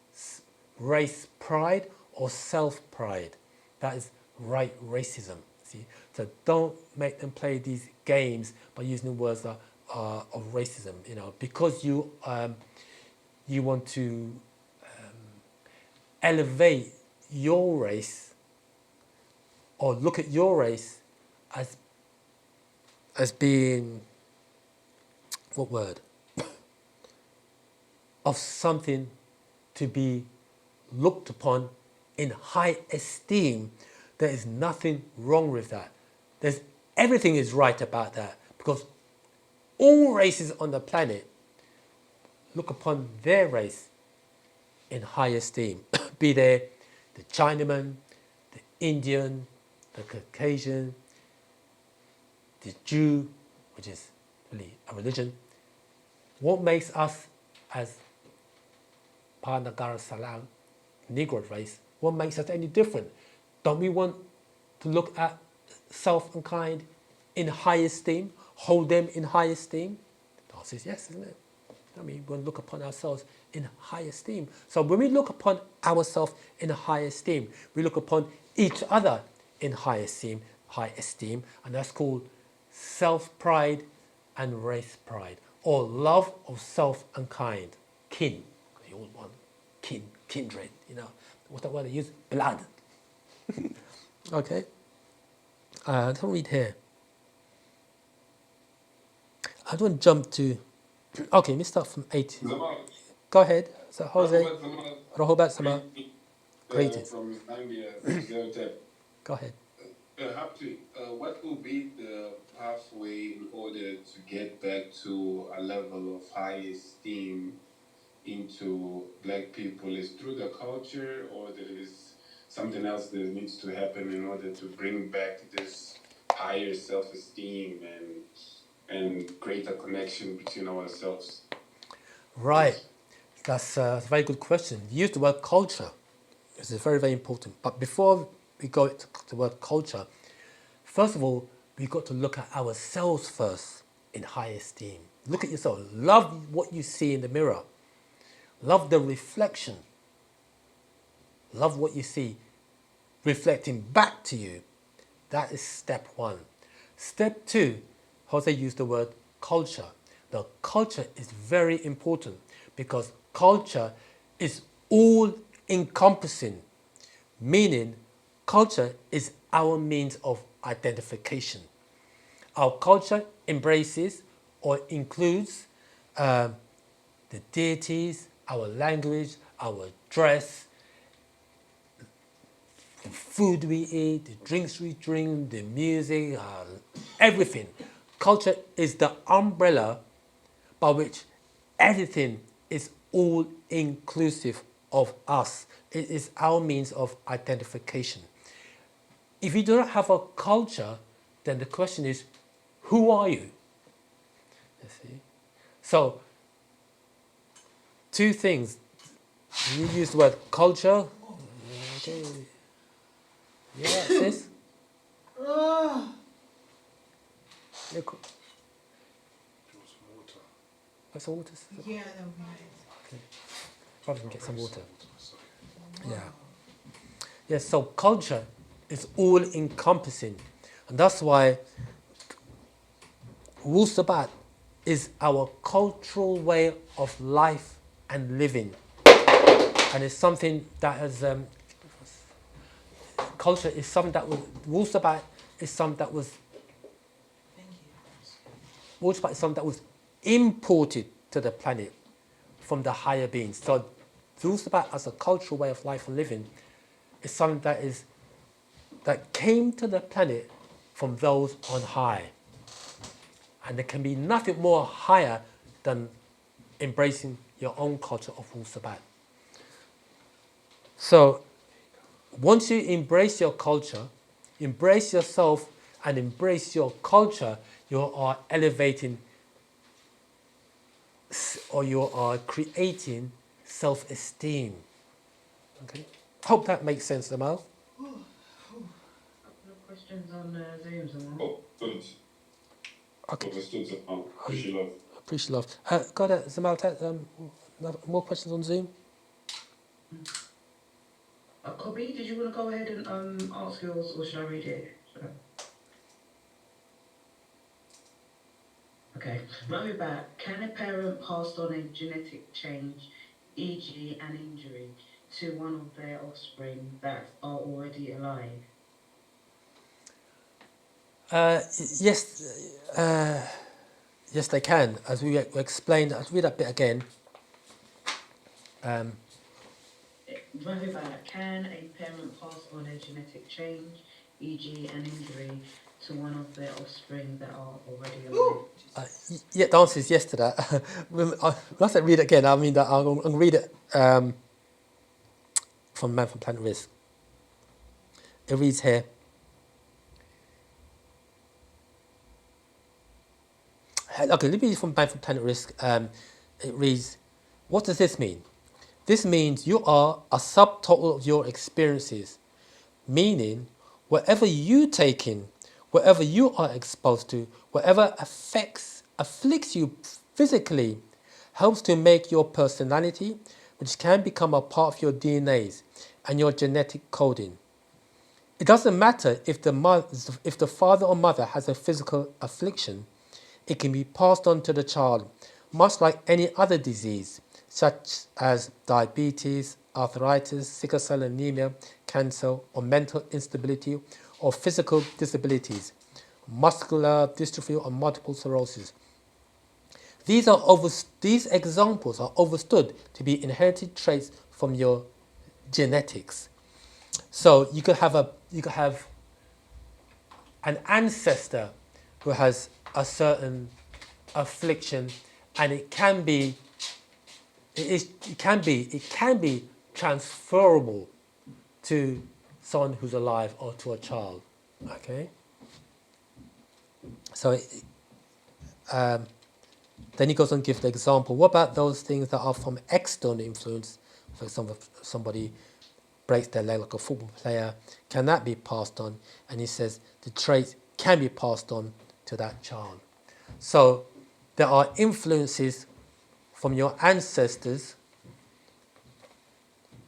race pride or self-pride. That is right racism. See, so don't make them play these games by using words of racism. Because you want to elevate your race or look at your race as being, what word? Of something to be looked upon in high esteem. There is nothing wrong with that. Everything is right about that, because all races on the planet look upon their race in high esteem. Be they the Chinaman, the Indian, the Caucasian, the Jew, which is really a religion. What makes us as Panagara Salam, Negro race, what makes us any different? Don't we want to look at self and kind in high esteem, hold them in high esteem? The answer is yes, isn't it? I mean, we look upon ourselves in high esteem. So when we look upon ourselves in high esteem, we look upon each other in high esteem, and that's called self-pride and race pride, or love of self and kind, kin. They all want kin, kindred. You know, what's that word they use? Blood. Okay. Don't read here. I don't jump to. Okay, let me start from 8. Go ahead. So Jose, Rohobat Sama, greetings. From Zambia, Go ahead. what will be the pathway in order to get back to a level of high esteem into black people? Is through the culture, or there is something else that needs to happen in order to bring back this higher self-esteem and greater connection between ourselves? Right. That's a very good question. You use the word culture. This is very, very important. But before we go to the word culture, first of all, we've got to look at ourselves first in high esteem. Look at yourself. Love what you see in the mirror. Love the reflection. Love what you see reflecting back to you. That is step 1. Step 2, Jose used the word culture. The culture is very important because culture is all encompassing, meaning culture is our means of identification. Our culture embraces or includes the deities, our language, our dress, the food we eat, the drinks we drink, the music, everything. Culture is the umbrella by which everything is all inclusive of us. It is our means of identification. If you do not have a culture, then the question is, who are you? You see? So, 2 things. You use the word culture. Okay. Yeah, sis? Yeah, cool. Got some water? Yeah, that would be nice. Okay. Probably can get some water. Yeah. Yeah, so culture is all encompassing. And that's why Wu-Sabat is our cultural way of life and living. And it's something that has, culture is something that was, Wu-Sabat is something that was, Thank you. Wu-Sabat is something that was imported to the planet from the higher beings. So Wu-Sabat as a cultural way of life and living is something that came to the planet from those on high. And there can be nothing more higher than embracing your own culture of Wu-Sabat. So once you embrace your culture, embrace yourself and embrace your culture, you are elevating or you are creating self-esteem. Okay? Hope that makes sense, Amal. Couple of questions on Zoom, someone. Oh, good. Okay. Understood. Appreciate love. Appreciate love. Got it, Zamal, more questions on Zoom? Kobe, did you want to go ahead and ask yours, or should I read it? Okay. Right back. Can a parent pass on a genetic change, e.g., an injury, to one of their offspring that are already alive? Yes, yes, they can. As we explained, I'll read that bit again. Right back. Can a parent pass on a genetic change, e.g., an injury, to one of their offspring that are already alive? Yeah, the answer is yes to that. When I say read it again, I mean that I'm going to read it from Man from Planet Rizq. It reads here, Okay, let me read from Man from Planet Risk. It reads, what does this mean? This means you are a subtotal of your experiences, meaning whatever you take in, whatever you are exposed to, whatever afflicts you physically, helps to make your personality, which can become a part of your DNAs and your genetic coding. It doesn't matter if the father or mother has a physical affliction, it can be passed on to the child, much like any other disease, such as diabetes, arthritis, sickle cell anemia, cancer, or mental instability, or physical disabilities, muscular dystrophy, or multiple sclerosis. These examples are understood to be inherited traits from your genetics. So you could have an ancestor who has a certain affliction, and it can be transferable to someone who's alive or to a child. Okay. So then he goes on to give the example. What about those things that are from external influence? For example, if somebody breaks their leg like a football player, can that be passed on? And he says the traits can be passed on to that child. So there are influences from your ancestors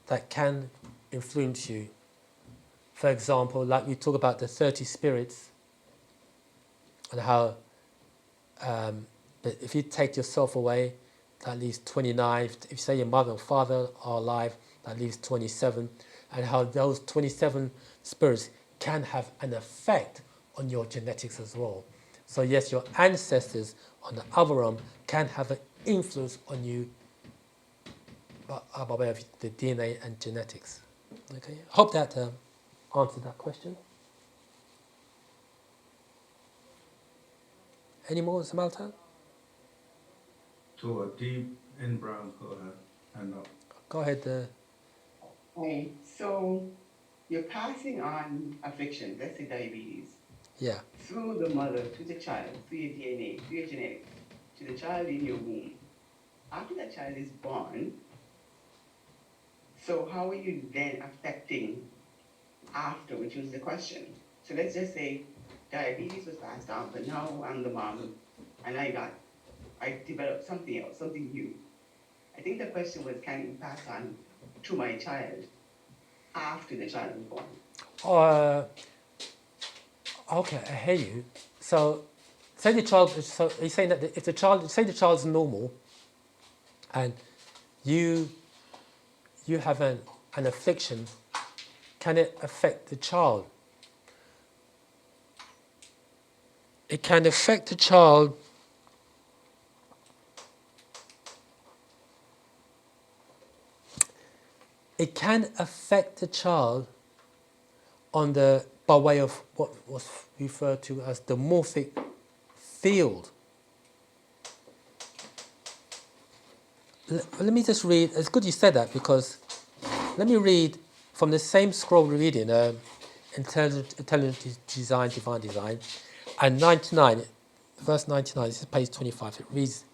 that can influence you. For example, like we talk about the 30 spirits and how if you take yourself away, that leaves 29. If you say your mother and father are alive, that leaves 27. And how those 27 spirits can have an effect on your genetics as well. So yes, your ancestors on the other realm can have an influence on you by way of the DNA and genetics. Okay, hope that answered that question. Any more, Samantha? So Deep in Brown's got her hand up. Go ahead. Okay, so you're passing on affliction, let's say diabetes, Yeah. through the mother to the child, through your DNA, through your genetics, to the child in your womb. After that child is born, so how are you then affecting after, which was the question. So let's just say diabetes was passed on, but now I'm the mom and I developed something else, something new. I think the question was, can you pass on to my child after the child is born? Okay, I hear you. So, say the child. So, you're saying that if the child, say the child's normal, and you have an affliction, can it affect the child? It can affect the child. It can affect the child by way of what was referred to as the morphic field. Let me just read. It's good you said that, because let me read from the same scroll we're reading, Intelligent Design, Divine Design, and 99, verse 99, this is page 25. It reads,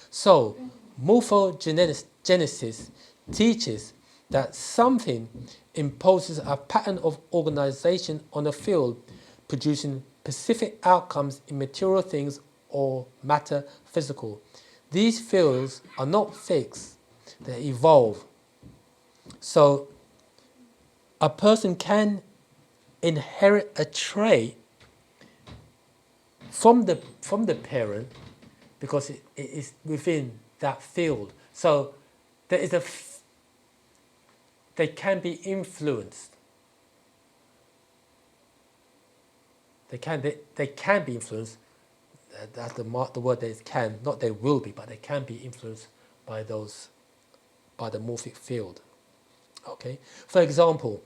so morphogenesis teaches that something imposes a pattern of organization on a field, producing specific outcomes in material things or matter physical. These fields are not fixed, they evolve. So a person can inherit a trait from the parent because it is within that field. So there is they can be influenced. They can be influenced. That's the word that is can, not they will be, but they can be influenced by the morphic field. Okay. For example,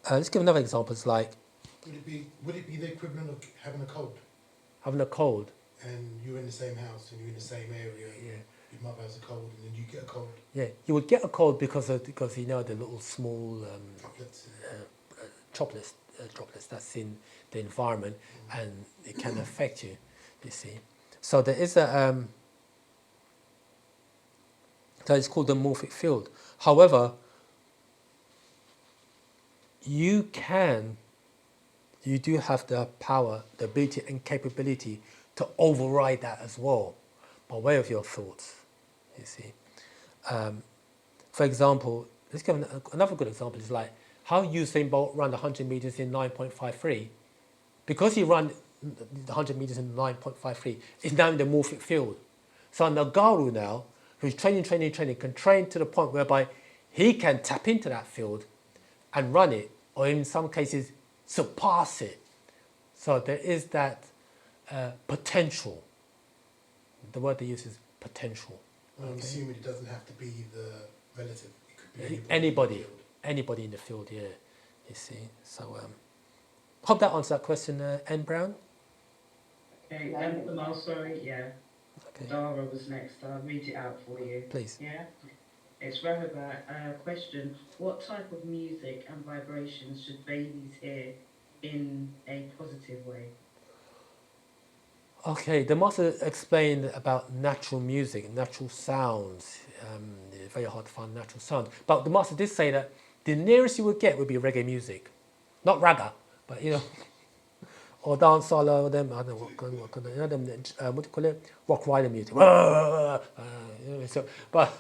let's give another example. It's like Would it be the equivalent of having a cold? having a cold. And you're in the same house and you're in the same area. Yeah. Your mother has a cold and then you get a cold. Yeah, you would get a cold because the little small Droplets. droplets that's in the environment, and it can affect you. You see, so there is a that is called the morphic field. However, you do have the power, the ability, and capability to override that as well, by way of your thoughts. You see. For example, let's give another good example is like how Usain Bolt ran the 100 meters in 9.53. Because he ran the 100 meters in 9.53, it's now in the morphic field. So Nagaru now, who's training, can train to the point whereby he can tap into that field and run it, or in some cases surpass it. So there is that potential. The word they use is potential. I'm assuming it doesn't have to be the relative. It could be Anybody in the field, yeah. You see. So hope that answers that question, N. Brown. Okay, Kamal, sorry, yeah. Okay. Dara was next. I'll read it out for you. Please. Yeah? It's Rahabat. Question, what type of music and vibrations should babies hear in a positive way? Okay, the master explained about natural music, natural sounds. It's very hard to find natural sounds. But the master did say that the nearest you would get would be reggae music. Not raga, but you know, or dancehall, or them, I don't know what kind of, you know, them, what do you call it? Rock rider music. You know, so, but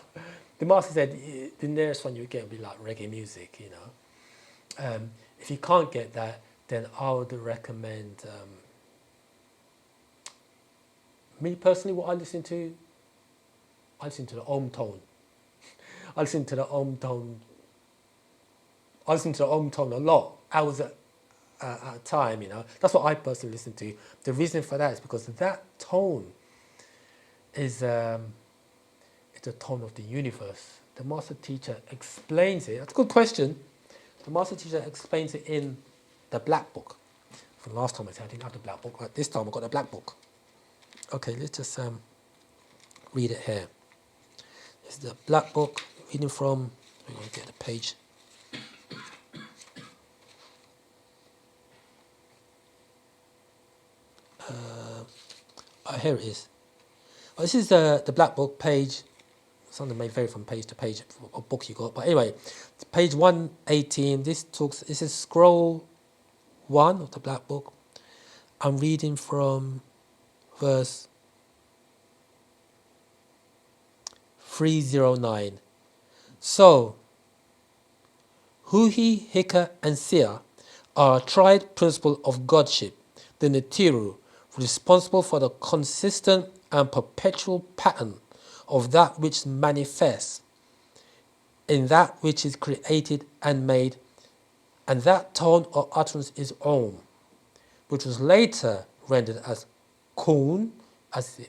the master said the nearest one you would get would be like reggae music, you know. If you can't get that, then I would recommend, me personally, what I listen to the Om tone. I listen to the Om tone. I listen to the Om tone a lot, hours at a time, you know. That's what I personally listen to. The reason for that is because that tone is it's a tone of the universe. The master teacher explains it. That's a good question. The master teacher explains it in the black book. From last time I said I didn't have the black book, but this time I've got the black book. Okay, let's just read it here. It's the black book, reading from, we're going to get the page. Here it is. This is the black book page. Something may vary from page to page, what book you got. But anyway, page 118, this is scroll 1 of the black book. I'm reading from verse 309. So, Huhi, Hika, and Sia are a tried principle of godship, the Netiru, responsible for the consistent and perpetual pattern of that which manifests in that which is created and made, and that tone or utterance is Om, which was later rendered as Kun, as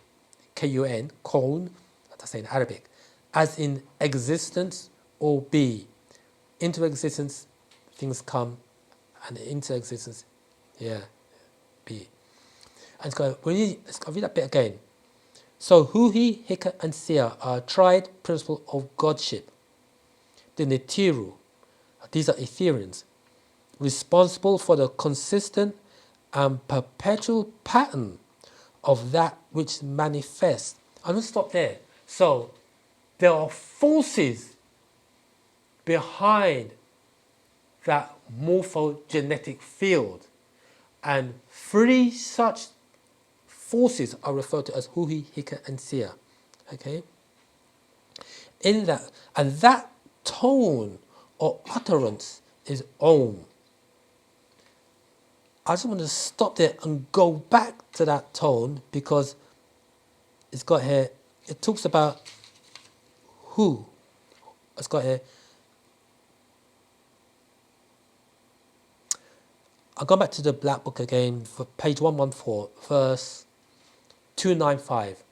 Kun, Kun, as I say in Arabic, as in existence or be. Into existence, things come, and into existence, be. And so I'll read that bit again. So Huhi, Hika, and Sia are a tried principle of godship. The Netiru, these are Ethereans, responsible for the consistent and perpetual pattern of that which manifests. I'm going to stop there. So there are forces behind that morphogenetic field, and 3 such forces are referred to as Huhi, Hika, and Sia. Okay? In that, and that tone or utterance is Om. I just want to stop there and go back to that tone, because it's got here, it talks about who. It's got here. I'll go back to the black book again for page 114, verse 295.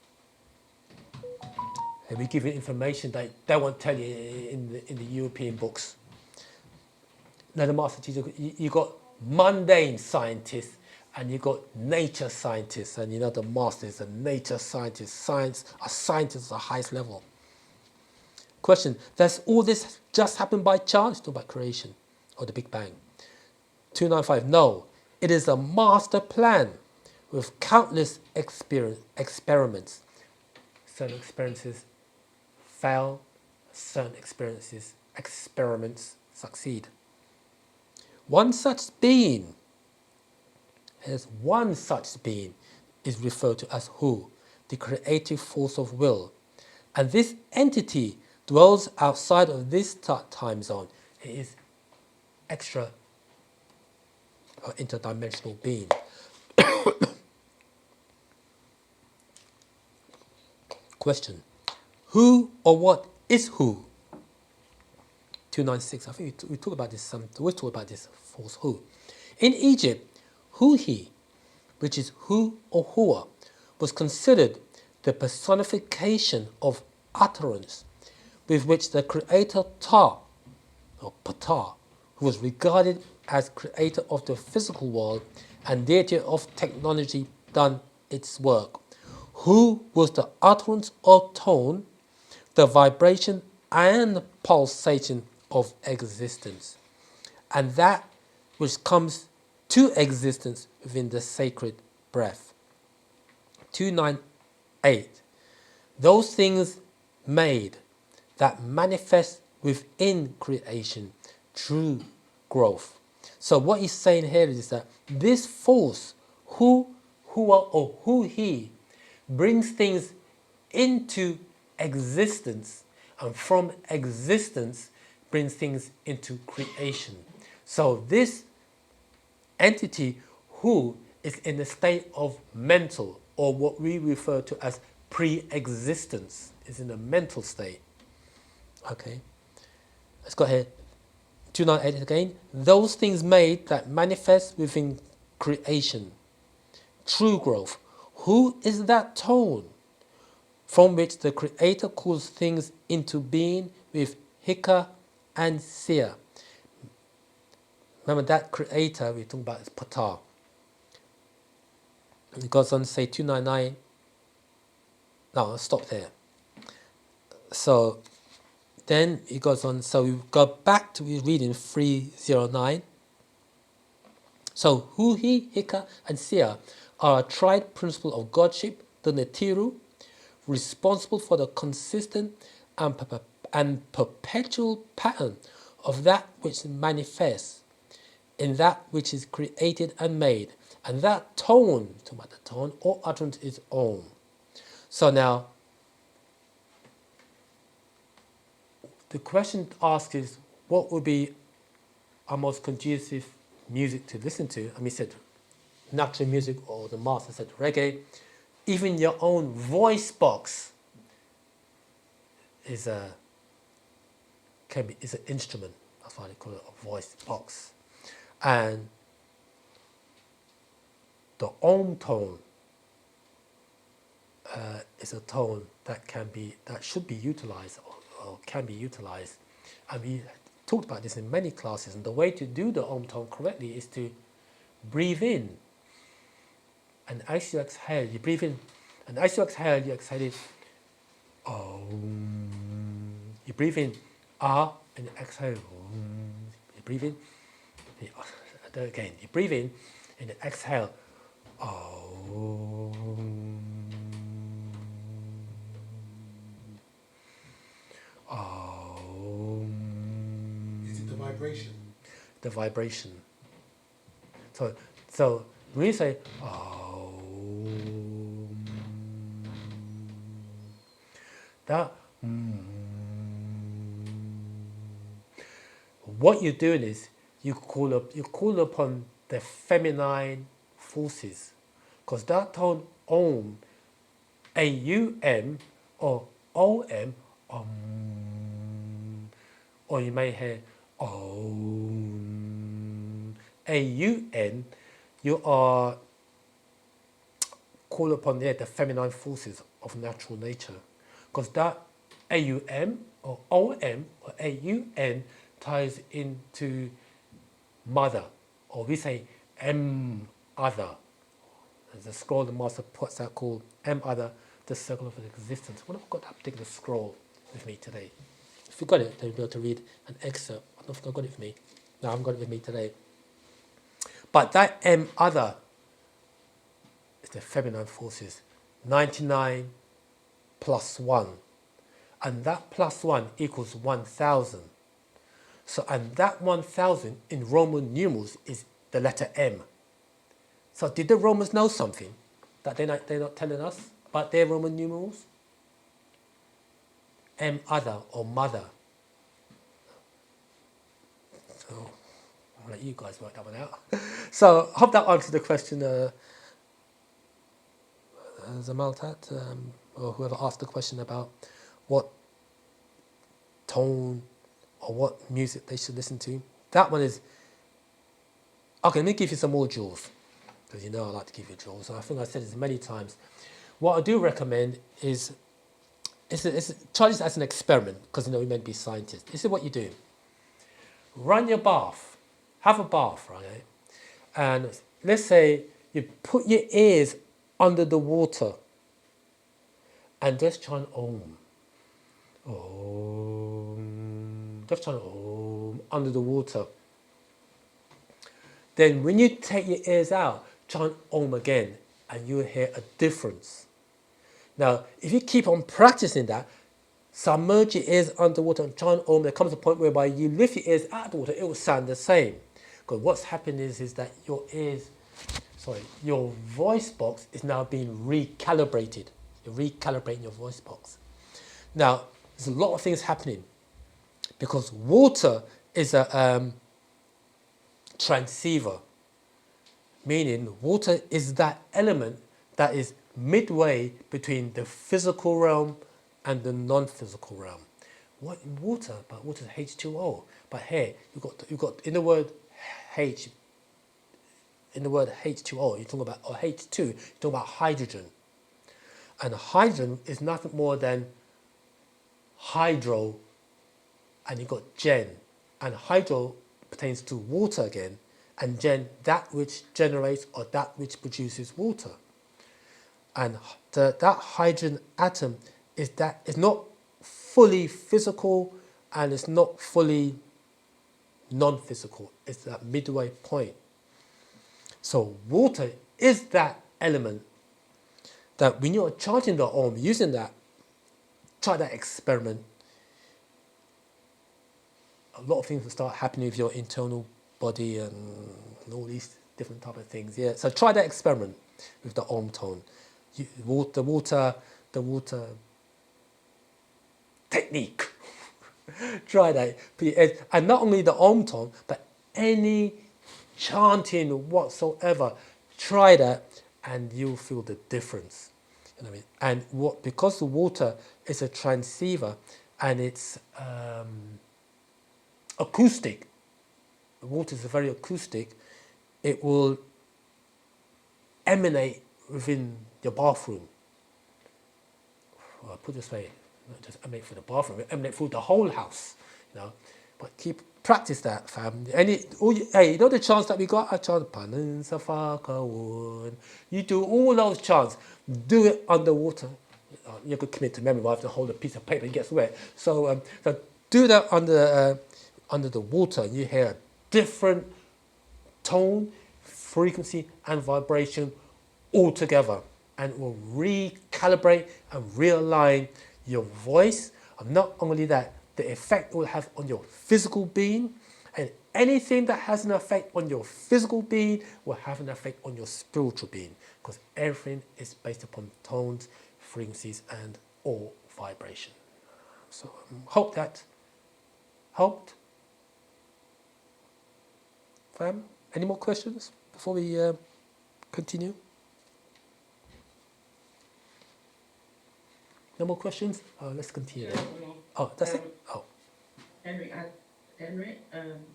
And we give you information that they won't tell you in the European books. Now the master teacher, you got mundane scientists and you got nature scientists, and you know the master is a nature scientist. A scientist at the highest level. Question: does all this just happen by chance? Talk about creation or the Big Bang. 295. No, it is a master plan with countless experiments. Certain experiences fail, certain experiments succeed. One such being is referred to as Hu, the creative force of will. And this entity dwells outside of this time zone. It is extra or interdimensional being. Question: who or what is Hu? 296. I think we talk about this. We talk about this false Hu. In Egypt, Hu-He, which is Hu or Hua, was considered the personification of utterance, with which the creator Ta, or Ptah, who was regarded as creator of the physical world and deity of technology, done its work. Hu was the utterance or tone, the vibration and pulsation of existence, and that which comes to existence within the sacred breath. 298. Those things made that manifest within creation, true growth. So what he's saying here is that this force, Hua or Hu-He, brings things into existence, and from existence brings things into creation. So this entity, Hu, is in a state of mental, or what we refer to as pre-existence, is in a mental state. Okay, let's go ahead. 298 again. Those things made that manifest within creation, true growth. Who is that tone from which the creator calls things into being with Hika and Sia? Remember that creator we're talking about is Ptah. It goes on to say 299. No, I'll stop there. So then it goes on. So we go back to reading 309. So Hu-He, Hika, and Sia are a tried principle of Godship, the Netiru, responsible for the consistent and perpetual pattern of that which manifests in that which is created and made. And that tone, talking about the tone or utterance, is Om. So now, the question asked is, what would be our most conducive music to listen to? And we said natural music, or the master said reggae. Even your own voice box is an instrument. That's why they call it a voice box. And the Om tone is a tone that should be utilized or can be utilized. And we talked about this in many classes. And the way to do the Om tone correctly is to breathe in, and as you exhale, you breathe in, and as you exhale, it Om. You breathe in Ah, and you exhale Om. You breathe in, again, you breathe in, and you exhale Om. Om. Is it the vibration? The vibration. So when you say that, what you're doing is you call upon the feminine forces, because that tone Om, A-U-M or O-M, or you may hear Om, A-U-N, you are call upon the feminine forces of natural nature, because that A-U-M or O-M or A-U-N ties into mother, or we say M-Other. There's a scroll the master puts out called M-Other, the circle of existence. What if I've got that particular scroll with me today? If you've got it, then you'll be able to read an excerpt. I don't think I've got it with me. No, I haven't got it with me today. But that M other is the feminine forces, 99 plus 1. And that plus 1 equals 1,000. So, and that 1,000 in Roman numerals is the letter M. So did the Romans know something that they're not telling us about their Roman numerals? M other or mother. So I'll let you guys work that one out. So I hope that answers the question, Zamaltat, or whoever asked the question about what tone or what music they should listen to. That one is, okay, let me give you some more jewels, because you know I like to give you jewels. And I think I said this many times. What I do recommend is try this as an experiment, because you know we meant to be scientists. This is what you do. Run your bath. Have a bath, right? And let's say you put your ears under the water and just chant Om. Om. Just chant Om under the water. Then when you take your ears out, chant Om again, and you'll hear a difference. Now, if you keep on practicing that, submerge your ears underwater and chant Om, there comes a point whereby you lift your ears out of the water, it will sound the same. Because what's happening is that your voice box is now being recalibrated. You're recalibrating your voice box. Now, there's a lot of things happening because water is a transceiver, meaning water is that element that is midway between the physical realm and the non-physical realm. What water? But water is H2O. But here you've got in the word H. In the word H2O, you're talking about, or H2, you're talking about hydrogen. And hydrogen is nothing more than hydro, and you've got gen. And hydro pertains to water again, and gen, that which generates or that which produces water. And that hydrogen atom is not fully physical and it's not fully non-physical. It's that midway point. So water is that element that when you're charging the Om, using that, try that experiment. A lot of things will start happening with your internal body and all these different type of things. Yeah. So try that experiment with the Om tone. The water technique. Try that. And not only the Om tone, but any chanting whatsoever. Try that and you'll feel the difference. You know what I mean? And because the water is a transceiver and it's acoustic, the water is very acoustic, it will emanate within your bathroom. Well, put it this way, not just emanate through the bathroom, it emanate through the whole house, you know. But practice that, fam. Hey, you know the chants that we got? I chant Panin Safakawun. You do all those chants. Do it underwater. You could commit to memory. I have to hold a piece of paper and get wet. So do that under the water. You hear a different tone, frequency, and vibration all together, and it will recalibrate and realign your voice. And not only that, the effect it will have on your physical being, and anything that has an effect on your physical being will have an effect on your spiritual being, because everything is based upon tones, frequencies, and or vibration. So hope that helped. Fam, any more questions before we continue? No more questions? Let's continue. Yeah, one more. Oh, that's it? Oh. Henry,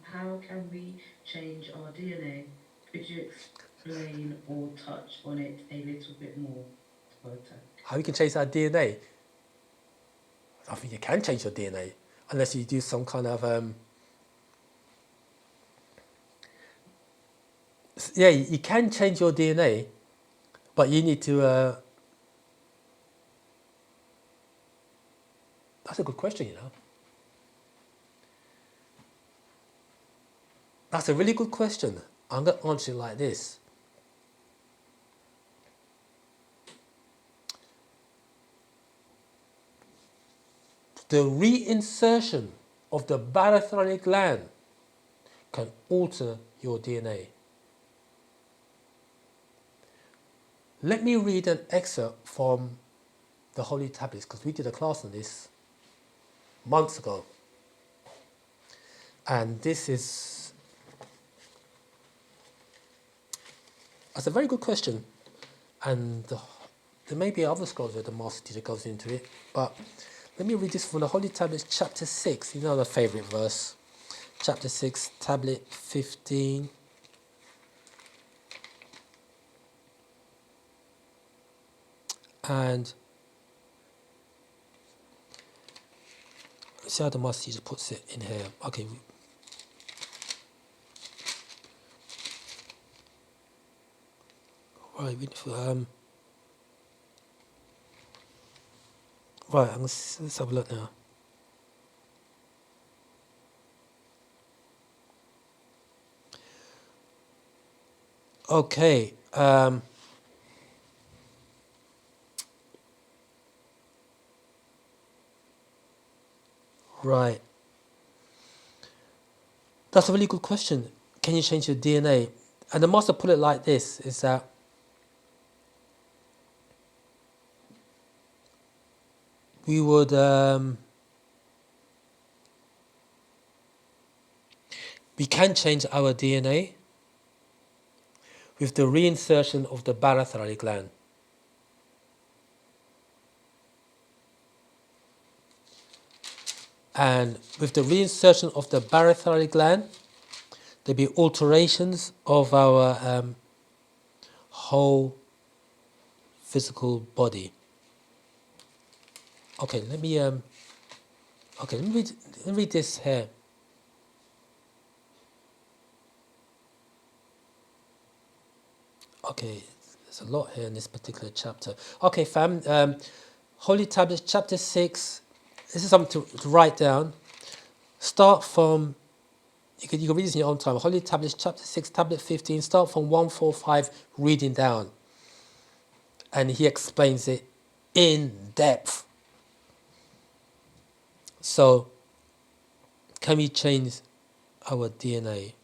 how can we change our DNA? Could you explain or touch on it a little bit more? How you can change our DNA? I think you can change your DNA unless you do some kind of yeah, you can change your DNA, but you need to that's a good question, you know. That's a really good question. I'm going to answer it like this. The reinsertion of the barothoric gland can alter your DNA. Let me read an excerpt from the Holy Tablets, because we did a class on this months ago. And this is, that's a very good question. And there may be other scrolls where the Master Teacher goes into it, but let me read this from the Holy Tablets, chapter 6. You know the favourite verse. Chapter 6, tablet 15. And see how the Master Teacher puts it in here. Okay. Right, right, let's have a look now. Okay. Right. That's a really good question. Can you change your DNA? And the Master put it like this, is that we would we can change our DNA with the reinsertion of the barothoric gland. And with the reinsertion of the barothoric gland, there'll be alterations of our whole physical body. Okay, let me read this here. Okay, there's a lot here in this particular chapter. Okay, fam, Holy Tablets, chapter 6. This is something to write down. Start from, you can read this in your own time. Holy Tablets, chapter 6, tablet 15. Start from 145, reading down. And he explains it in depth. So, can we change our DNA?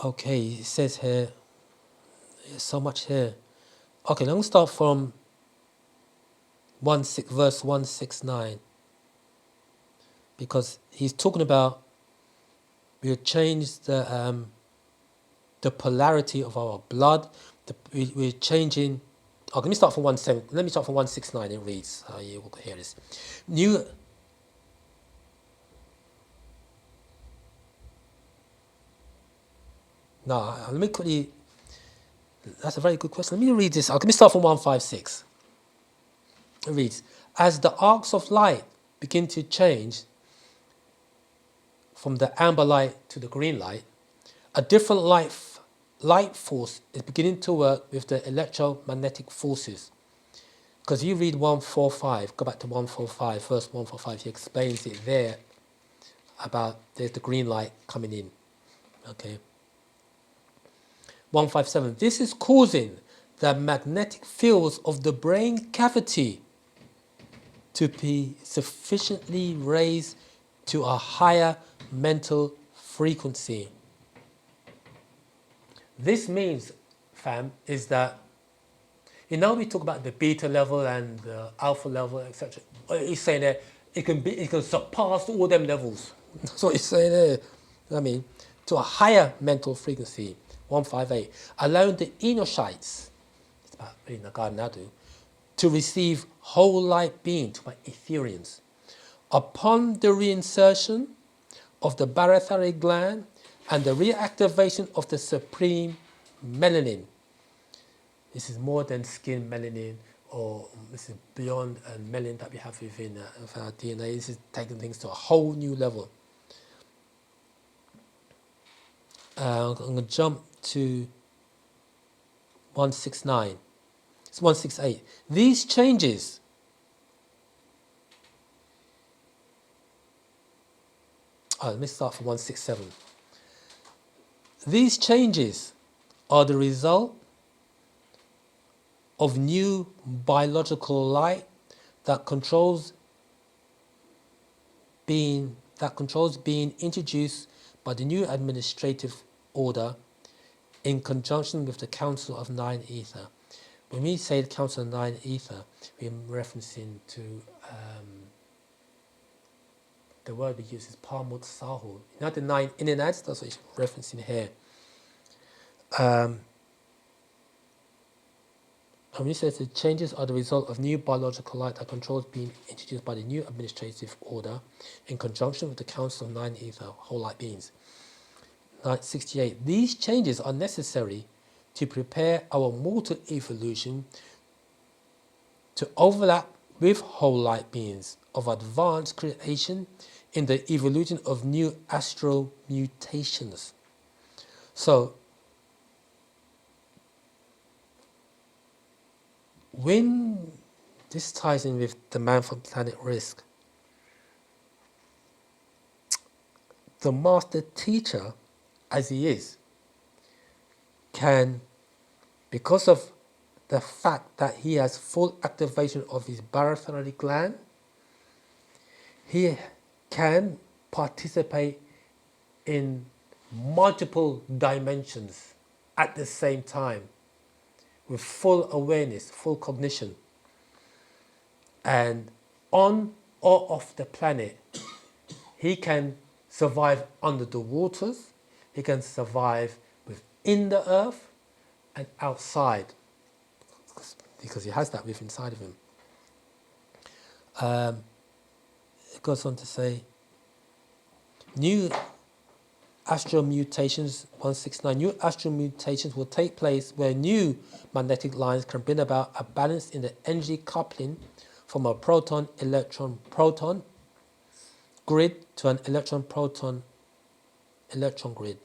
Okay, it says here, there's so much here. Okay, let me start from verse 169. Because he's talking about we'll change the polarity of our blood. We're changing. Oh, let me start from 169. It reads. You will hear this. New. No, let me quickly. That's a very good question. Let me read this. Let me start from 156. It reads, as the arcs of light begin to change from the amber light to the green light, a different light force is beginning to work with the electromagnetic forces. Because you read 145, go back to 145, verse 145, he explains it there about there's the green light coming in. Okay. 157, this is causing the magnetic fields of the brain cavity to be sufficiently raised to a higher mental frequency. This means, fam, is that, you know, we talk about the beta level and the alpha level, etc. He's saying that it can surpass all them levels. That's what he's saying there. I mean, to a higher mental frequency, 158, allowing the Enoshites, it's about in the Garden Adu, to receive whole light being, to my Ethereans. Upon the reinsertion of the barothoric gland and the reactivation of the supreme melanin. This is more than skin melanin, or this is beyond melanin that we have within our DNA. This is taking things to a whole new level. I'm going to jump to 169. It's 168. These changes let me start from 167. These changes are the result of new biological light that controls being introduced by the new administrative order in conjunction with the Council of Nine Ether. When we say the Council of Nine Ether, we're referencing to the word we use is Parmut Sahu. Not the 9 Inads, that's what it's referencing here. And when he says the changes are the result of new biological light that controls being introduced by the new administrative order in conjunction with the Council of Nine Ether, whole light beings. 68. These changes are necessary to prepare our mortal evolution to overlap with whole light beings of advanced creation in the evolution of new astral mutations. So, when this ties in with the man from planet Rizq, the master teacher, as he is, can, because of the fact that he has full activation of his barathalamic gland, he can participate in multiple dimensions at the same time with full awareness, full cognition. And on or off the planet, he can survive under the waters, he can survive within the earth and outside, because he has that within inside of him. It goes on to say, new astral mutations, 169, new astral mutations will take place where new magnetic lines can bring about a balance in the energy coupling from a proton-electron-proton grid to an electron-proton-electron grid.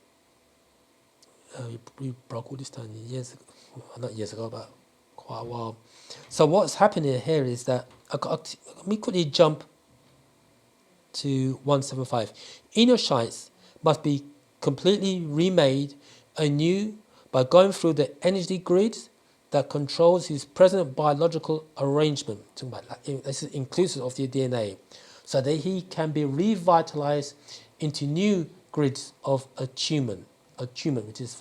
We broke all this down not years ago, but quite a while. So what's happening here is that, let me quickly jump to 175. Enochites must be completely remade anew by going through the energy grids that controls his present biological arrangement. This is inclusive of the DNA, so that he can be revitalized into new grids of attunement, which is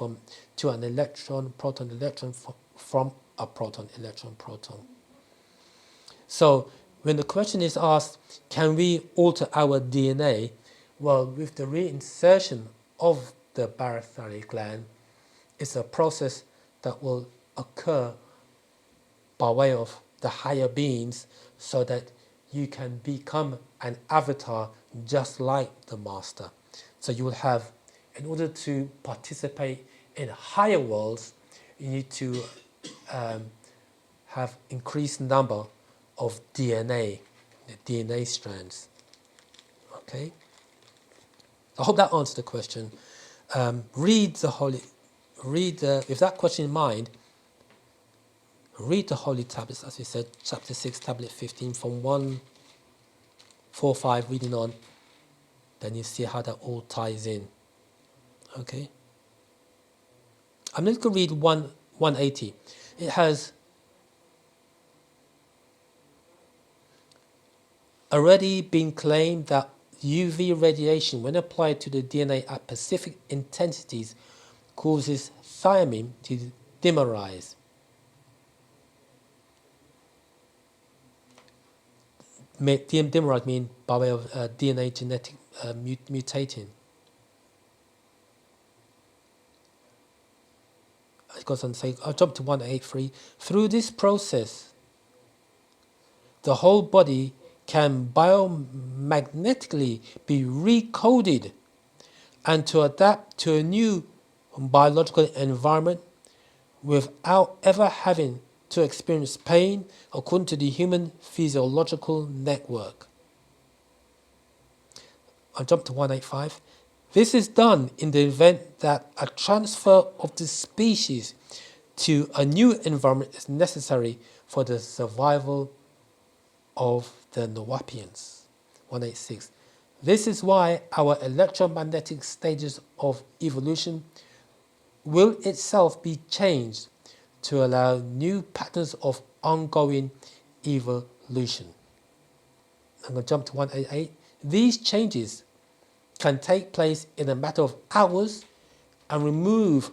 to an electron, proton, electron, from a proton, electron, proton. So when the question is asked, can we alter our DNA? Well, with the reinsertion of the barathalamic gland, it's a process that will occur by way of the higher beings, so that you can become an avatar just like the master. So you will have, in order to participate in higher worlds, you need to have increased number of DNA, the DNA strands. Okay? I hope that answers the question. With that question in mind, read the Holy Tablets, as we said, chapter 6, tablet 15, from 145 reading on. Then you see how that all ties in. Okay? I'm just going to read 180. It has already been claimed that UV radiation, when applied to the DNA at specific intensities, causes thiamine to dimerize. Dimerize means by way of DNA genetic mutating. It goes on to say, I'll jump to 183. Through this process, the whole body can biomagnetically be recoded and to adapt to a new biological environment without ever having to experience pain, according to the human physiological network. I'll jump to 185. This is done in the event that a transfer of the species to a new environment is necessary for the survival of the Nawapians. 186. This is why our electromagnetic stages of evolution will itself be changed to allow new patterns of ongoing evolution. I'm going to jump to 188. These changes can take place in a matter of hours and remove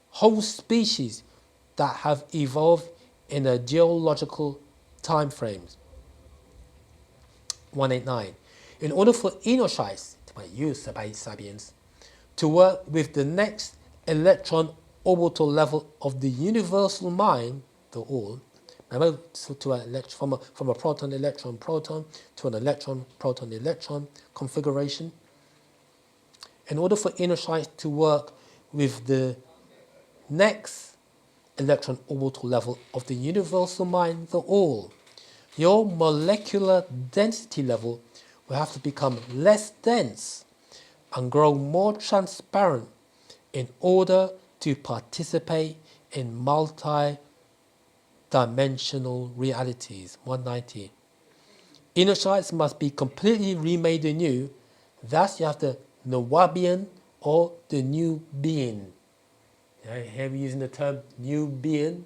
whole species that have evolved in a geological time frames. 189. In order for Enoshites, Wu-Sabat sapiens, to work with the next electron orbital level of the universal mind, the all, remember, from a proton electron proton to an electron proton electron configuration. In order for Enoshites to work with the next electron orbital level of the universal mind, the all, your molecular density level will have to become less dense and grow more transparent in order to participate in multi-dimensional realities. 190. Enoshites must be completely remade anew. Thus you have the Nawabian or the new being. Here we're using the term new being.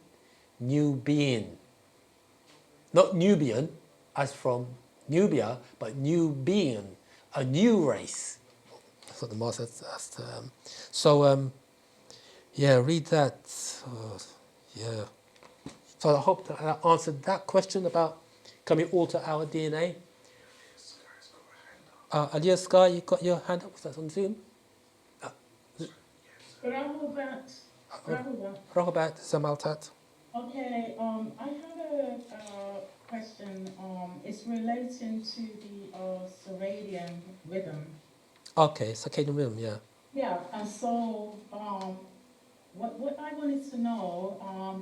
Not Nubian, as from Nubia, but new being, a new race. That's what the master has. Read that. Yeah. So I hope that I answered that question about can we alter our DNA? Alias Sky, you got your hand up? Was that on Zoom? Rahobat Zamaltat. Okay, I had a question. It's relating to the circadian rhythm. Okay, circadian rhythm, yeah. Yeah, and so what I wanted to know,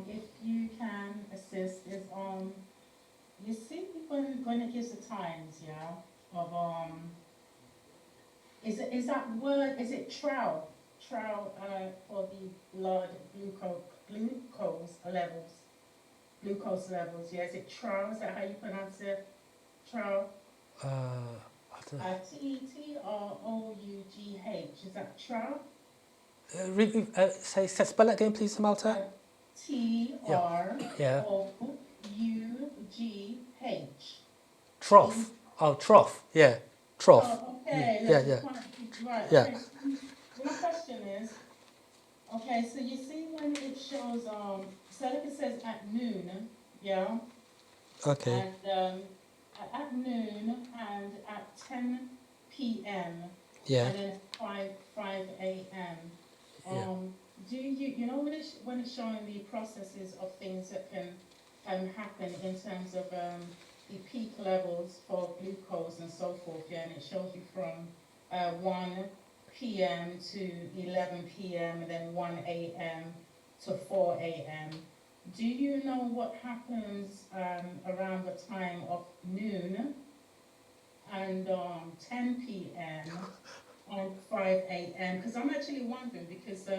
if you can assist, is you see when it gives the times, yeah, of is that word, is it trow for the blood glucose levels, yeah, is it trow, is that how you pronounce it, trow? I don't know. T-R-O-U-G-H, is that trow? Spell that again, please, Malta. T-R-O-U-G-H. Trough. Oh, trough. Yeah, trough. Oh, okay. Yeah. Right. Yeah. Okay. My question is, okay, so you see when it shows, so like it says at noon, yeah, Okay. and at noon and at 10 p.m. Yeah. and then 5 a.m. Yeah. Do you know when it's showing the processes of things that can happen in terms of the peak levels for glucose and so forth, yeah, and it shows you from 1 p.m. to 11 p.m. and then 1 a.m. to 4 a.m. Do you know what happens around the time of noon and 10 p.m. and 5 a.m.? Because I'm actually wondering, because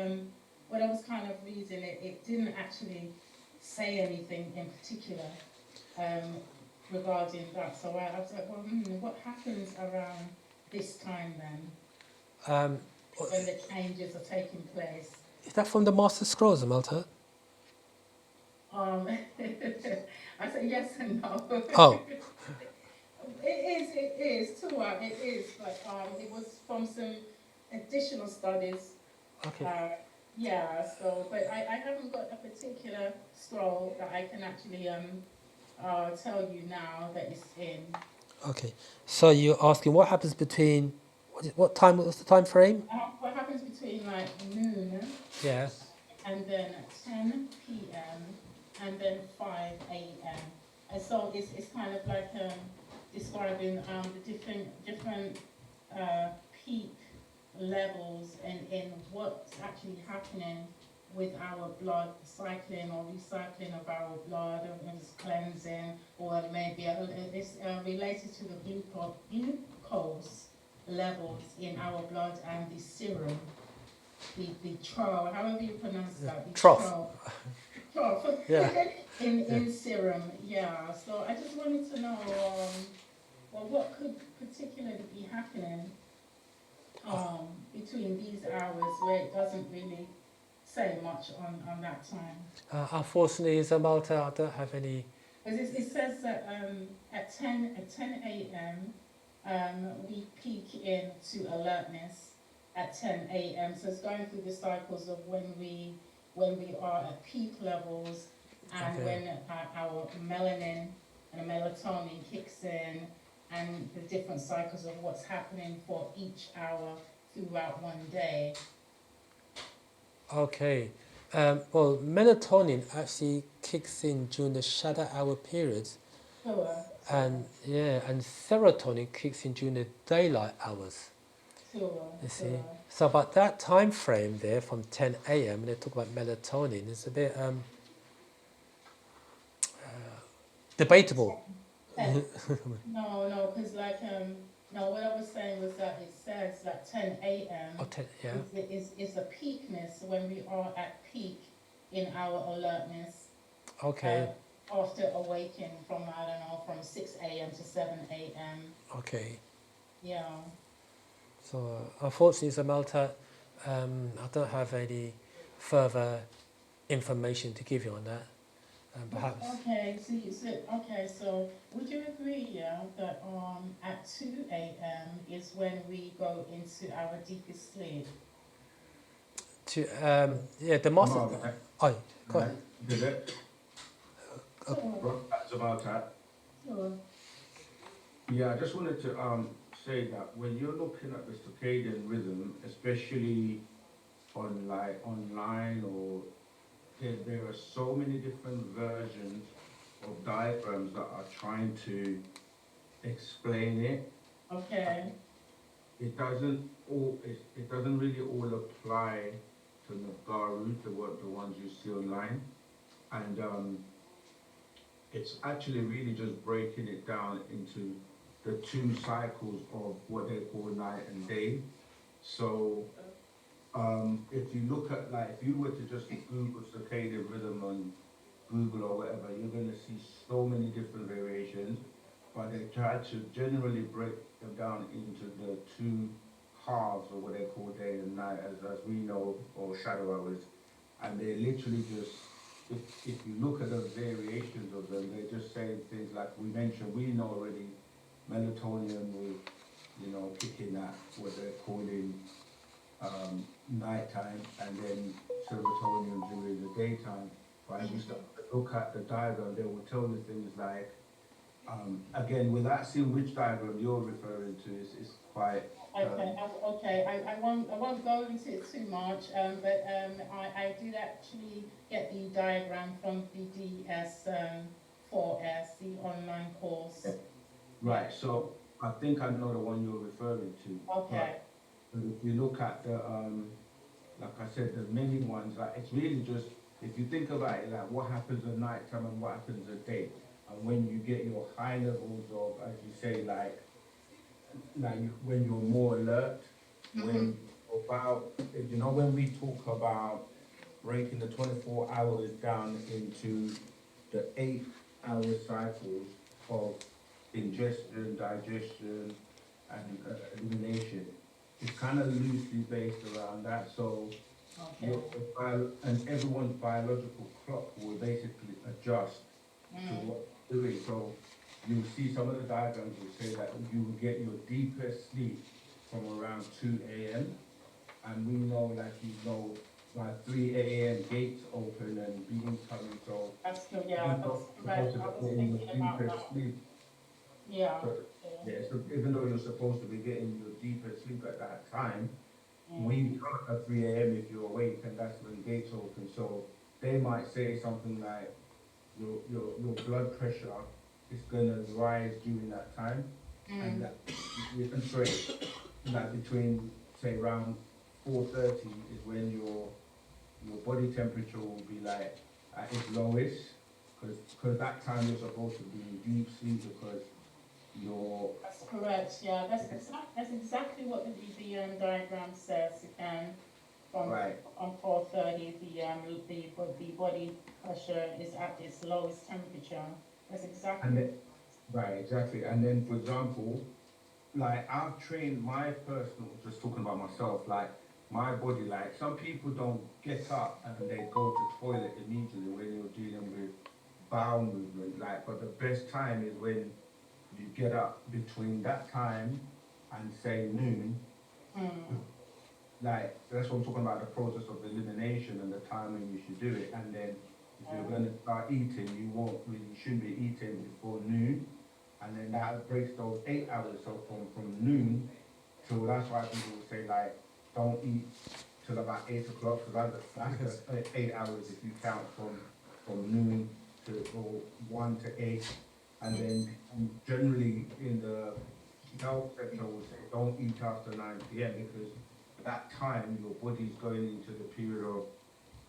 when I was kind of reading it, it didn't actually say anything in particular regarding that. So I was like, well, what happens around this time then, when the changes are taking place? Is that from the Master Scrolls, Malta? I said yes and no. Oh. It is too. It is, but it was from some additional studies. Okay. Yeah. So, but I haven't got a particular scroll that I can actually tell you now that it's in. Okay. So you're asking what happens between what time was the time frame? What happens between like noon? Yeah. And then 10 p.m. and then 5 a.m. And so it's kind of like describing the different peak levels and what's actually happening with our blood cycling or recycling of our blood, and it's cleansing, or maybe it's related to the glucose levels in our blood and the serum. The trough, however you pronounce that, the Trough. Yeah. in serum, yeah. So I just wanted to know, well, what could particularly be happening happening between these hours where it doesn't really say much on that time. Unfortunately, Zamalta, I don't have any. Because it says that at 10 a.m. We peak into alertness at 10 a.m. So it's going through the cycles of when we are at peak levels and Okay. when our melanin and melatonin kicks in, and the different cycles of what's happening for each hour throughout one day. Okay. Well, melatonin actually kicks in during the shadow hour periods, Sure. and serotonin kicks in during the daylight hours. Sure. You see, so about that time frame there from 10 a.m. when they talk about melatonin, it's a bit debatable. No, because no, what I was saying was that it says that 10 a.m. Oh, 10, yeah. is a peakness when we are at peak in our alertness. Okay. After awakening from, I don't know, from 6 a.m. to 7 a.m. Okay. Yeah. So unfortunately, Zamalta, I don't have any further information to give you on that. Perhaps. Okay, so would you agree, yeah, that at 2 a.m. is when we go into our deepest sleep? The master. Mark, Oh, go ahead. Did it? Sure. That's about that. Sure. Yeah, I just wanted to say that when you're looking at the circadian rhythm, especially on like online or there are so many different versions of diagrams that are trying to explain it. Okay. It doesn't really all apply to Nagaru, the ones you see online, and it's actually really just breaking it down into the two cycles of what they call night and day. So if you look at, like, if you were to just Google circadian rhythm on Google or whatever, you're going to see so many different variations, but they try to generally break them down into the two halves of what they call day and night, as we know, or shadow hours. And they literally just, if you look at the variations of them, they're just saying things like we mentioned, we know already melatonin will, kick in at what they're calling nighttime, and then serotonin during the daytime. But if you start to look at the diagram, they will tell you things like, again, without seeing which diagram you're referring to, is quite. I won't go into it too much, but I did actually get the diagram from the DS4S, the online course. Right, so I think I know the one you're referring to. Okay. But if you look at the, like I said, the many ones, like it's really just, if you think about it, like what happens at night time and what happens at day. And when you get your high levels of, as you say, when you're more alert, when when we talk about breaking the 24 hours down into the 8-hour cycles of ingestion, digestion, and elimination, it's kind of loosely based around that. So and everyone's biological clock will basically adjust to what you're doing. So you'll see some of the diagrams will say that you will get your deepest sleep from around 2 a.m. And we know, by 3 a.m. gates open and beings coming. So that's right. I was thinking about that. Sleep. Yeah. So even though you're supposed to be getting your deepest sleep at that time, we come at 3 a.m. if you're awake, and that's when gates open. So they might say something like your blood pressure is gonna rise during that time, and that you can trade that between, say, around 4:30 is when your body temperature will be like at its lowest, because that time you're supposed to be in deep sleep, because That's correct. Yeah, that's exactly what the diagram says. From on 4:30, the body pressure is at its lowest temperature. That's exactly. Exactly. And then, for example, like I've trained my personal, just talking about myself, like my body, like some people don't get up and they go to toilet immediately when you're dealing with bowel movement, like, but the best time is when you get up between that time and say noon. Like that's what I'm talking about, the process of elimination and the time when you should do it. And then if you're going to start eating, you shouldn't be eating before noon, and then that breaks those 8 hours. So from noon till, that's why people will say like don't eat till about 8 o'clock, because that's 8 hours if you count from noon to, or 1 to 8. And then generally in the health sector will say don't eat after 9 p.m. because that time your body's going into the period of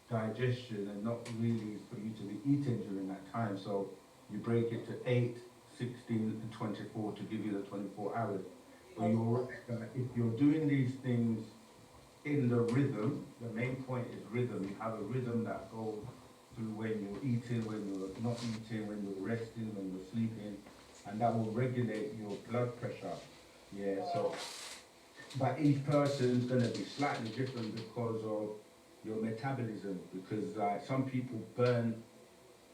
digestion and not really for you to be eating during that time. So you break it to 8, 16, and 24 to give you the 24 hours. So if you're doing these things in the rhythm, the main point is rhythm. You have a rhythm that goes through when you're eating, when you're not eating, when you're resting, when you're sleeping, and that will regulate your blood pressure. Yeah, so, but each person is going to be slightly different because of your metabolism, because like some people burn,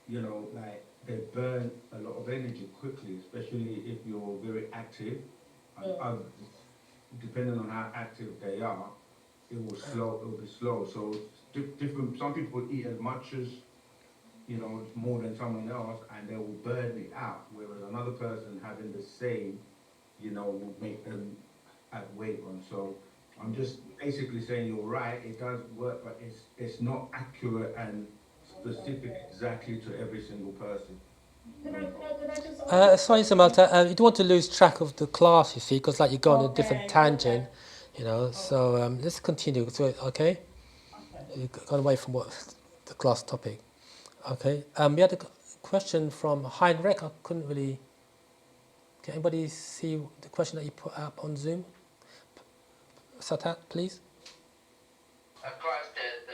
like they burn a lot of energy quickly, especially if you're very active, and others, depending on how active they are, it will be slow. So different, some people eat as much as, more than someone else, and they will burn it out, whereas another person having the same, will make them add weight on. So I'm just basically saying you're right, it does work, but it's not accurate and specific exactly to every single person. Could I just Sorry, Samantha, you don't want to lose track of the class, you see, because like you go on a different Okay, tangent, okay, So let's continue. So, okay, okay. you've gone away from what the class topic. Okay, we had a question from Heinrich. I couldn't really. Can anybody see the question that you put up on Zoom? Satat, please. A class that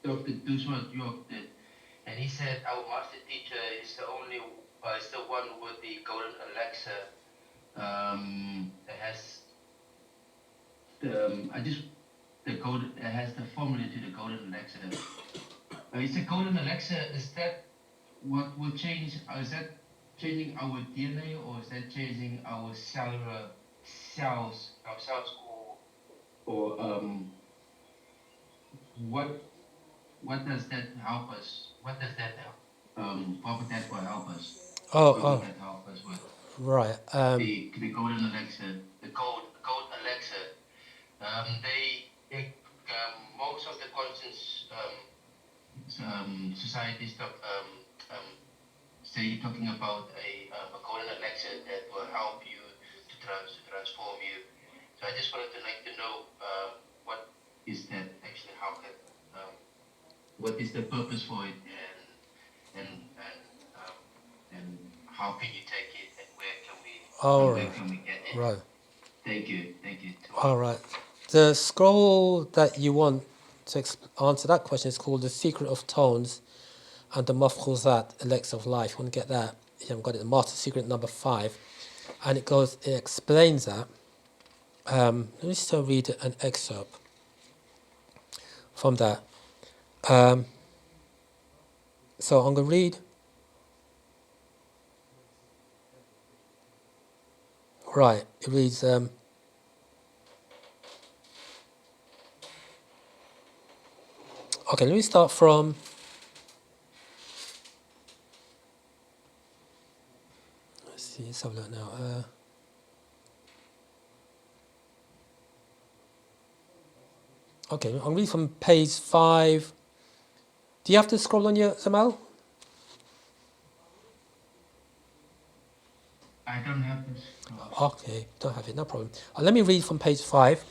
Dr. Dushman York did, and he said our master teacher is the one with the golden elixir. That has it has the formula to the golden elixir. Is the golden elixir, is that what will change? Is that changing our DNA, or is that changing our cells, or what does that help us? What does that help? What would that will help us? Oh, What would oh, that help us with? right. The golden elixir, the gold elixir. Most of the conscious societies say talking about a golden elixir that will help you to transform you. So I just wanted to like to know what is that actually? How can what is the purpose for it, and and how can you take it, and All where right. can we get it? Right. Thank you All right. The scroll that you want to answer that question is called The Secret of Tones and the Mafkhuzat, Elixir of Life. You want to get that? You haven't got it. The Master Secret number 5. And it explains that. Let me just read an excerpt from that. Um, so I'm going to read. Right. It reads. Okay, let me start from. Let's see, let's have a look now. Okay, I'll read from page 5. Do you have to scroll on your Samal? I don't have this. Okay, don't have it, no problem. Let me read from page 5.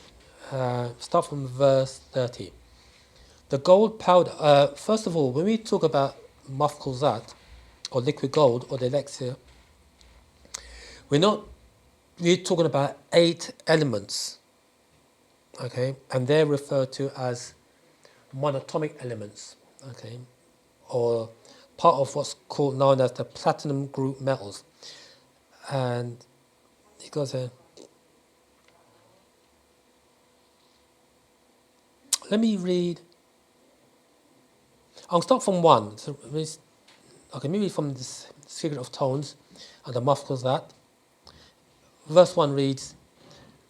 Start from verse 30. The gold powder. First of all, when we talk about mafkuzat, or liquid gold, or the elixir, we're talking about 8 elements. Okay, and they're referred to as monatomic elements. Okay, or part of what's called known as the platinum group metals. And it goes here. let me read. I'll start from 1. So, okay, maybe from the Secret of Tones and the Mafkuz that. Verse 1 reads,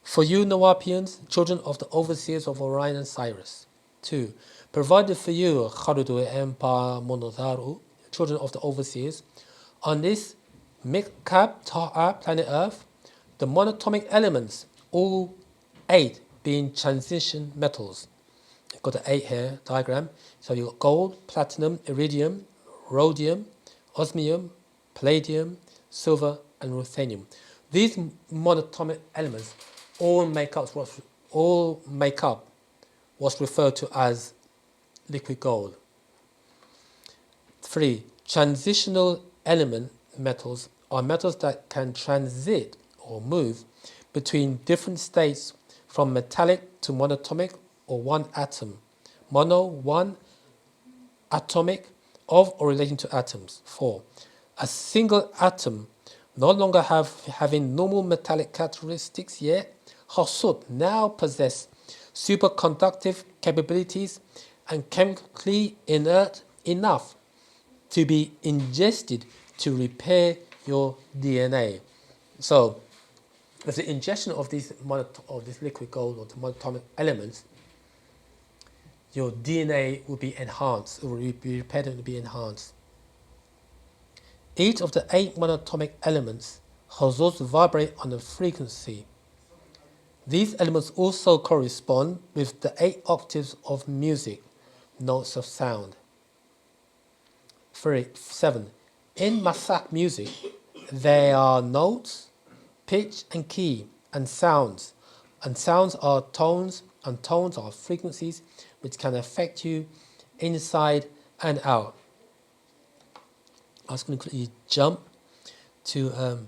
For you, Nawapians, children of the overseers of Orion and Cyrus. 2. Provided for you, Kharudu Empa Monozaru, children of the overseers, on this Mikab Ta'a planet Earth, the monatomic elements, all 8 being transition metals. You've got the 8 here, diagram. So you've got gold, platinum, iridium, rhodium, osmium, palladium, silver, and ruthenium. These monatomic elements all make up what's referred to as liquid gold. 3. Transitional element metals are metals that can transit or move between different states from metallic to monatomic or one atom. Mono, one, atomic, of or relating to atoms. 4. A single atom no longer having normal metallic characteristics yet, Hasud now possess superconductive capabilities and chemically inert enough to be ingested to repair your DNA. So, with the ingestion of this liquid gold or the monatomic elements, your DNA will be enhanced, it will be repaired and be enhanced. Each of the 8 monatomic elements Hasud vibrate on a frequency. These elements also correspond with the 8 octaves of music, notes of sound. 7. In Masak music, there are notes, pitch and key, and sounds. And sounds are tones, and tones are frequencies which can affect you inside and out. I was going to quickly jump to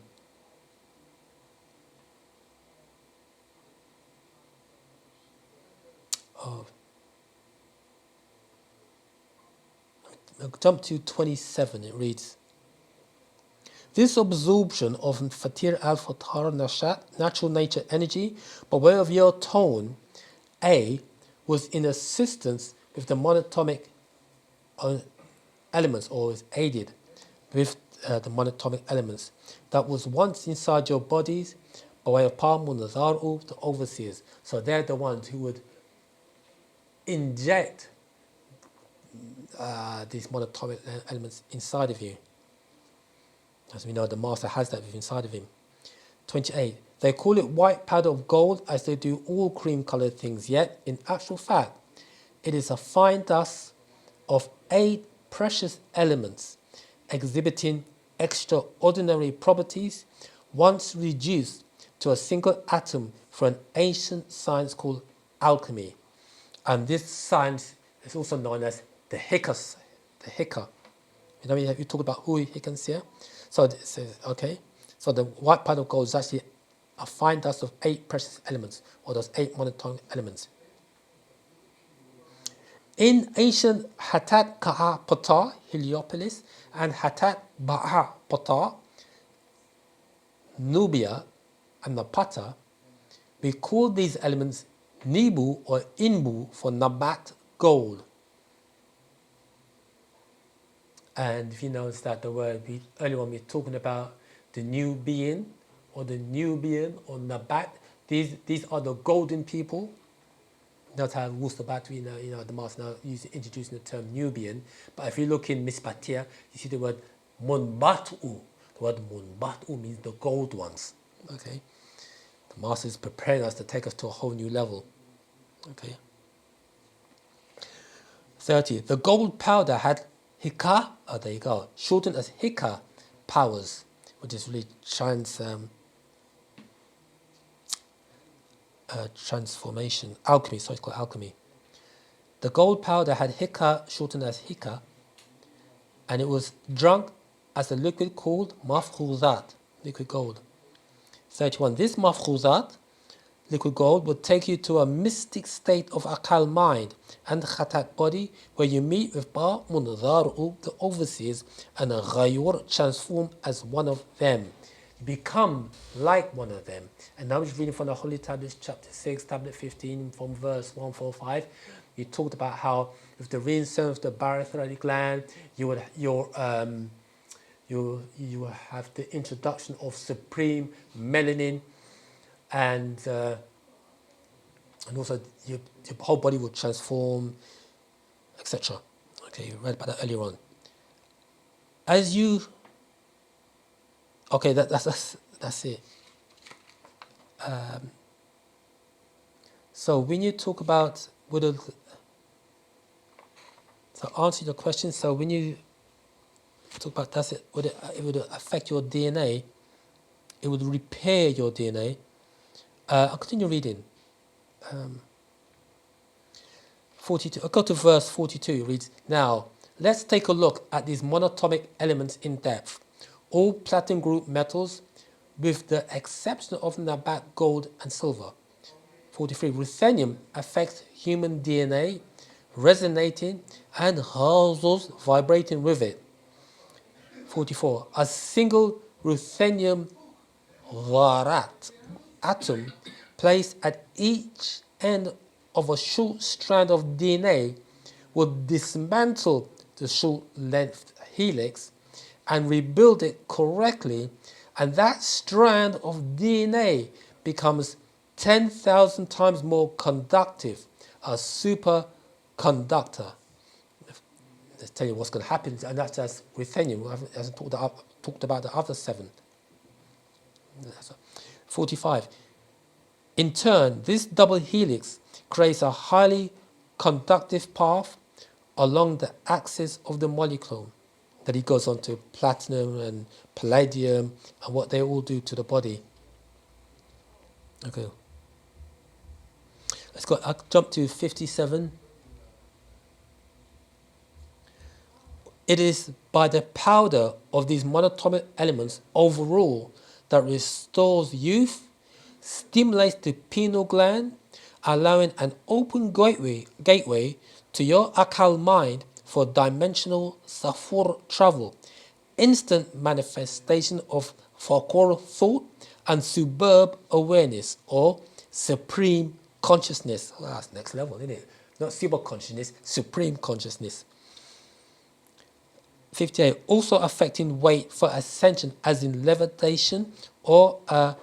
jump to 27. It reads, this absorption of Fatir al-Fatar Nashat, natural nature energy, by way of your tone, A, was in assistance with the monatomic elements, or is aided with the monatomic elements that was once inside your bodies by way of Palm Nazaru, the overseers. So they're the ones who would inject these monatomic elements inside of you. As we know, the master has that inside of him. 28. They call it white powder of gold as they do all cream-coloured things, yet in actual fact, it is a fine dust of 8 precious elements exhibiting extraordinary properties, once reduced to a single atom for an ancient science called alchemy. And this science is also known as the Hikkas, the Hikka. You know, you talk about Hui Hikkans here. So, okay. So the white powder of gold is actually a fine dust of 8 precious elements, or those 8 monatomic elements. In ancient Hatat Ka'a Pata, Heliopolis, and Hatat Ba'a Pata, Nubia, and Napata, we call these elements Nibu or Inbu for Nabat gold. And if you notice that the word earlier on we're talking about the new being or the Nubian or Nabat, these are the golden people. That's how Wu-Sabat, the master now introducing the term Nubian. But if you look in Mispatia, you see the word Munbat'u. The word Munbat'u means the gold ones. Okay, the master is preparing us to take us to a whole new level. Okay. 30. The gold powder had Hika, there you go, shortened as Hika powers, which is really transformation, alchemy, so it's called alchemy. The gold powder had Hika, shortened as Hika, and it was drunk as a liquid called mafkhuzat, liquid gold. 31. This mafkhuzat, liquid gold, would take you to a mystic state of akal mind and khatat body, where you meet with Ba Munadharu, the overseers, and a ghayur transform as one of them. become like one of them. And now he's reading from the Holy Tablets, chapter 6, tablet 15, from verse 145. He talked about how with the reinsertion of the parathyroid gland, you would you will have the introduction of supreme melanin, and also your whole body will transform, etc. Okay, you read about that earlier on. As you, okay, that's it. So when you talk about so answer your question. So when you talk about it would affect your DNA. It would repair your DNA. I'll continue reading. 42. I'll go to verse 42. It reads, now, let's take a look at these monatomic elements in depth. All platinum group metals, with the exception of Nabat, gold, and silver. 43. Ruthenium affects human DNA, resonating and houses vibrating with it. 44. A single ruthenium varat atom placed at each end of a short strand of DNA would dismantle the short-length helix and rebuild it correctly, and that strand of DNA becomes 10,000 times more conductive, a superconductor. Let's tell you what's going to happen, and that's just ruthenium. We haven't talked about the other 7. 45. In turn, this double helix creates a highly conductive path along the axis of the molecule that it goes on to platinum and palladium and what they all do to the body. Okay. I'll jump to 57. It is by the powder of these monatomic elements overall that restores youth, stimulates the pineal gland, allowing an open gateway to your akal mind for dimensional safur travel, instant manifestation of fakor thought, and superb awareness or supreme consciousness. Well, that's next level, isn't it? Not super consciousness, supreme consciousness. 58. Also affecting weight for ascension, as in levitation, or a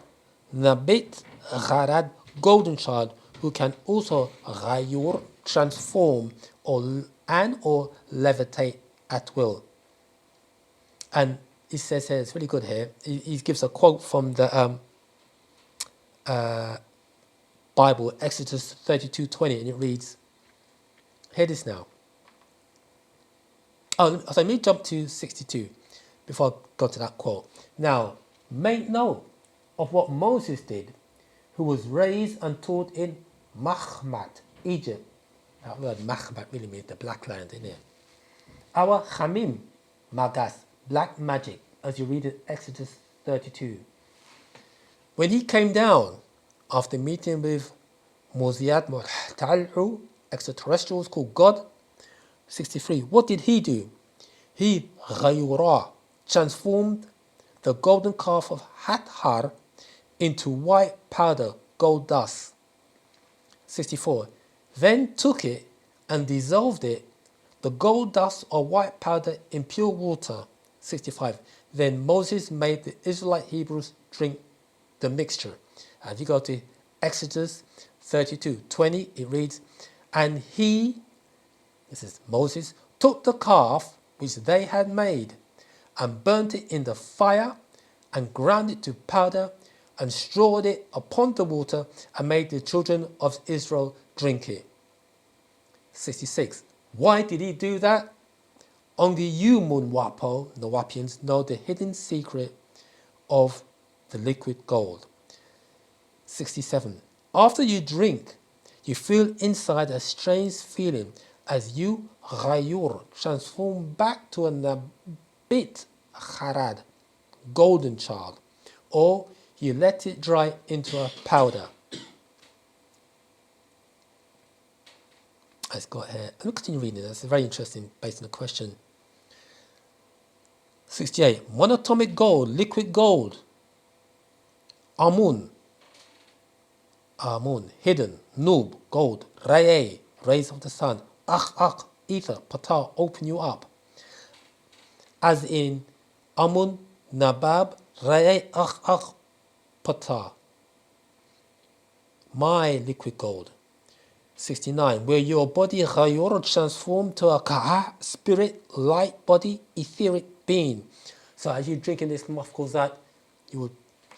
Nabit Gharad golden child who can also ghayur, transform, or levitate at will. And he says here, it's really good here, he gives a quote from the Bible, Exodus 32:20, and it reads, hear this now. Oh, so let me jump to 62 before I go to that quote. Now, make note of what Moses did, who was raised and taught in Mahmat, Egypt. That word Mahmat really means the black land, isn't it? Our Hamim, Magas, black magic, as you read in Exodus 32. When he came down after meeting with Muziat Tal'u, extraterrestrials called God, 63. What did he do? He ghayura, transformed the golden calf of Hathor into white powder, gold dust. 64. Then took it and dissolved it, the gold dust or white powder, in pure water. 65. Then Moses made the Israelite Hebrews drink the mixture. And if you go to Exodus 32:20, it reads, and he, this is Moses, took the calf which they had made and burnt it in the fire and ground it to powder and strawed it upon the water and made the children of Israel drink it. 66. Why did he do that? Only you, Munwapo, the Wapians, know the hidden secret of the liquid gold. 67. After you drink, you feel inside a strange feeling as you ghayur, transform back to a nabit kharad, golden child, or you let it dry into a powder. Let's go ahead. I'll continue reading this. It's very interesting based on the question. 68. Monatomic gold, liquid gold, Amun, hidden. Noob, gold. Ra'ay, rays of the sun. Akh, ether. Pata, open you up. As in Amun, Nabab, Ra'ay, Akh, Pata. My liquid gold. 69. Where your body ghayur transformed to a ka'a, spirit, light body, etheric being. So as you drink in this mafkuzat, you will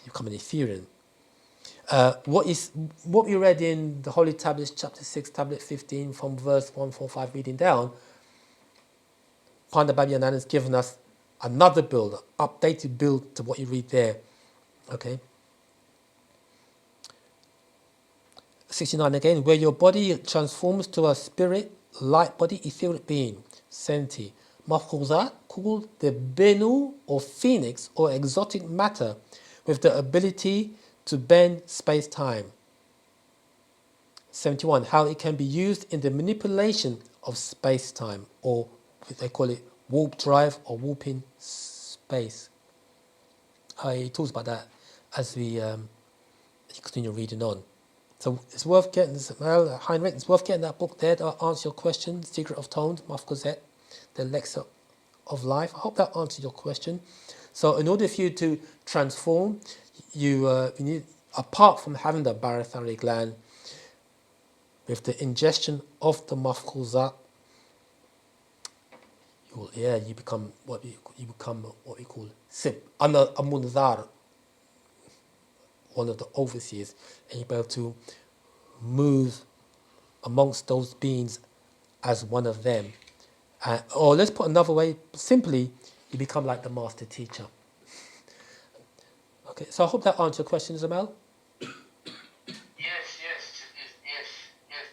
become an Ethereum. What we read in the Holy Tablets, chapter 6, tablet 15, from verse 145 reading down, Panda Babi Anand has given us another build, an updated build to what you read there. Okay. 69 again, where your body transforms to a spirit, light body, etheric being. 70. Mafkuzat called the Benu or phoenix or exotic matter with the ability to bend space-time. 71. How it can be used in the manipulation of space-time, or they call it warp drive or warping space. He talks about that as we continue reading on. So it's worth getting, well, Heinrich, it's worth getting that book there to answer your question, Secret of Tones, Mafkuzet, the Elixir of Life. I hope that answered your question. So in order for you to transform, you need, apart from having the barotheric gland, with the ingestion of the mafkuzat, you become what we call sib, a munzar, one of the overseers, and you're able to move amongst those beings as one of them. Or let's put another way, simply, you become like the master teacher. Okay, so I hope that answers your question, Zamal. Yes.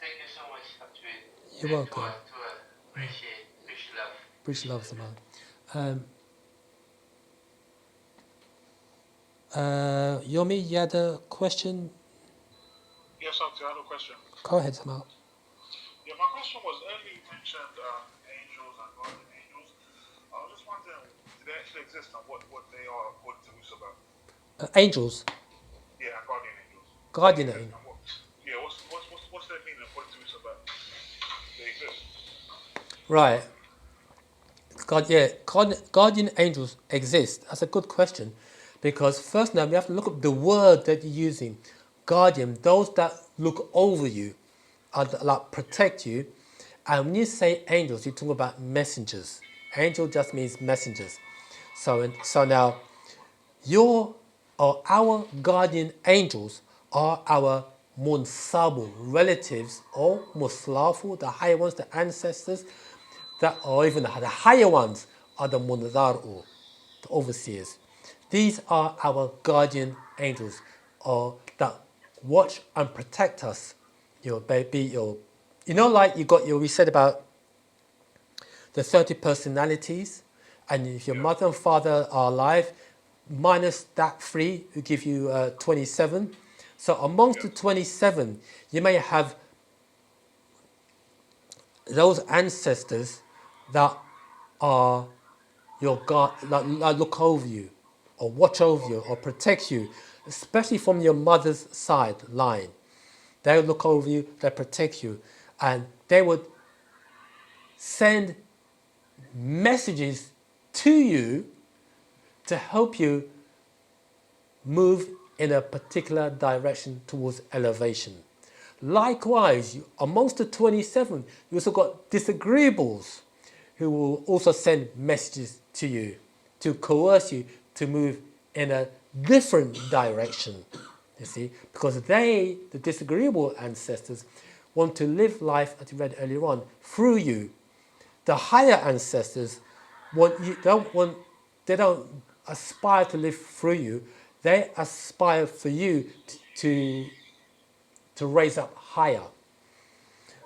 Thank you so much, Abdul. You're welcome. Appreciate, love. Appreciate love, Zamal. Yomi, you had a question? Yes, Abdul, I have a question. Go ahead, Zamal. Yeah, my question was earlier you mentioned angels and guardian angels. I was just wondering, do they actually exist and what they are according to Wu-Sabat? Angels? Yeah, guardian angels. Guardian angels. What's their meaning according to Wu-Sabat? They exist. Right. Guardian angels exist. That's a good question, because first now we have to look at the word that you're using. Guardian, those that look over you, like protect you. And when you say angels, you talk about messengers. Angel just means messengers. So now, our guardian angels are our munsabu relatives, or muslafu, the higher ones, the ancestors, or even the higher ones are the munzaru, the overseers. These are our guardian angels, or that watch and protect us. Like we said about the 30 personalities, and if your mother and father are alive, minus that 3 will give you 27. So amongst the 27, you may have those ancestors that are your God, that look over you, or watch over you, or protect you, especially from your mother's side line. They would look over you, they protect you, and they would send messages to you to help you move in a particular direction towards elevation. Likewise, amongst the 27, you also got disagreeables who will also send messages to you to coerce you to move in a different direction. You see, because the disagreeable ancestors, want to live life, as you read earlier on, through you. The higher ancestors they don't aspire to live through you. They aspire for you to raise up higher.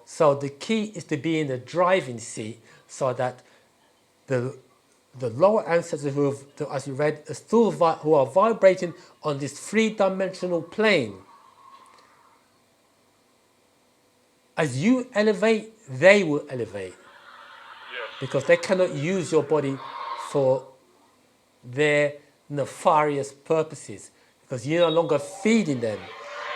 So the key is to be in the driving seat, so that the lower ancestors as you read, who are vibrating on this three-dimensional plane. As you elevate, they will elevate. Because they cannot use your body for their nefarious purposes. because you're no longer feeding them.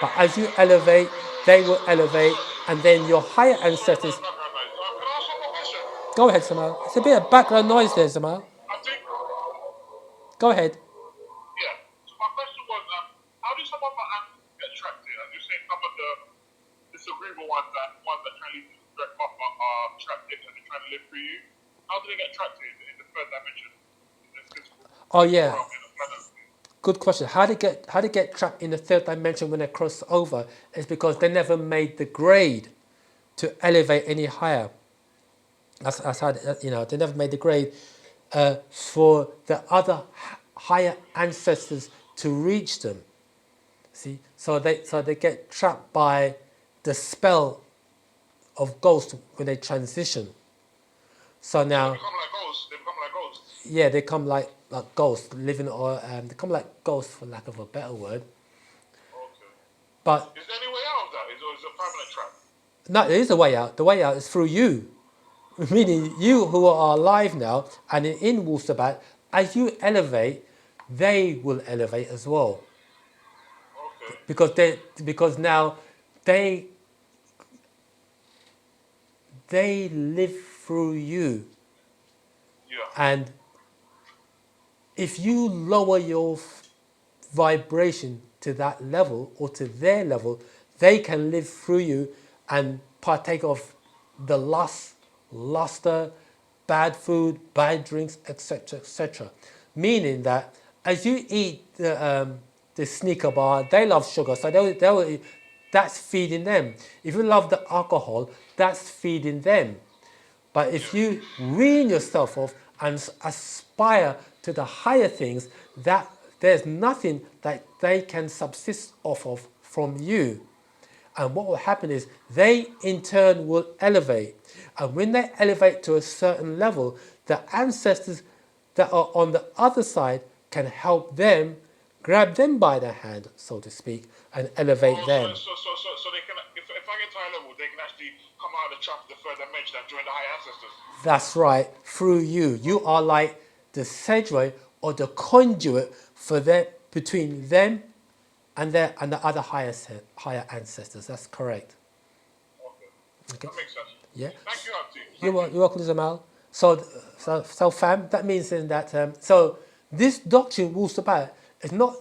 But as you elevate, they will elevate, and then your higher Sorry about ancestors. the background noise. Can I ask one more question? Go ahead, Samal. It's a bit of background noise there, Samal. I think, Go ahead. yeah. So my question was, how do some of our ancestors get trapped here? As you're saying, some of the disagreeable ones that try to lead to direct path are trapped in and they're trying to live through you. How do they get trapped here in the third dimension? In the physical Oh yeah, realm, in the planet? good question. How they get trapped in the third dimension when they cross over is because they never made the grade to elevate any higher. That's how they never made the grade for the other higher ancestors to reach them. See, so they get trapped by the spell of ghost when they transition. So They now, become like ghosts. They become like ghosts. yeah, they come like ghosts living, or they come like ghosts for lack of a better word. Okay. But Is there any way out of that? Or is it a permanent trap? no, there is a way out. The way out is through you. Meaning you who are alive now and in Wu-Sabat, as you elevate, they will elevate as well. Okay. Because now they live through you. Yeah. And if you lower your vibration to that level or to their level, they can live through you and partake of the luster, bad food, bad drinks, etc., etc. Meaning that as you eat the sneaker bar, they love sugar, so they'll that's feeding them. If you love the alcohol, that's feeding them. But if you wean yourself off and aspire to the higher things, that there's nothing that they can subsist off of from you. And what will happen is they in turn will elevate. And when they elevate to a certain level, the ancestors that are on the other side can help them, grab them by the hand, so to speak, and elevate them. So they can, if I get to high level, they can actually come out of the trap of the third dimension and join the high ancestors. That's right, through you. You are like the segue or the conduit for that between them and the other higher ancestors. That's correct. Okay. Okay. That makes sense. Yeah. Thank you, Abdi. You're welcome, Zamal. So fam, that means then that so this doctrine, Wu-Sabat, is not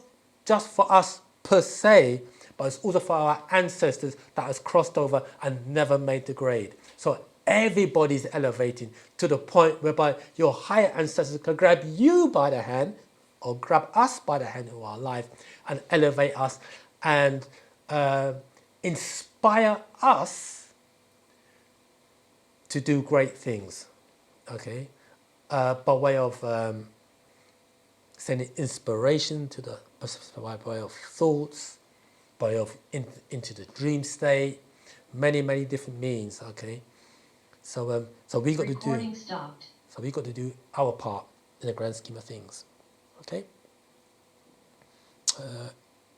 just for us per se, but it's also for our ancestors that has crossed over and never made the grade. So everybody's elevating to the point whereby your higher ancestors can grab you by the hand or grab us by the hand who are alive and elevate us and inspire us to do great things, okay? By way of sending inspiration to the, by way of thoughts, by way of into the dream state, many different means, okay? So we got Recording to do. stopped. So we got to do our part in the grand scheme of things, okay?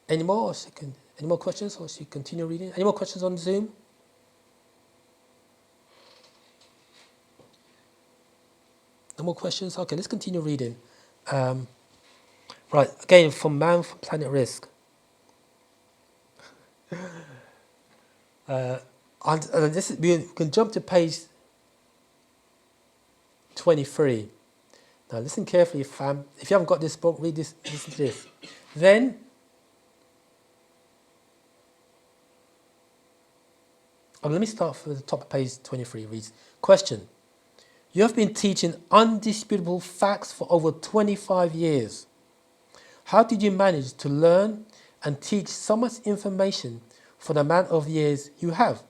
Any more? Any more questions, or should we continue reading? Any more questions on Zoom? No more questions? Okay, let's continue reading. Right, again, from Man from Planet Rizq. And this is, we can jump to page 23. Now listen carefully, fam. If you haven't got this book, read this, listen to this. Then, let me start from the top of page 23. Reads, question. You have been teaching undisputable facts for over 25 years. How did you manage to learn and teach so much information for the amount of years you have?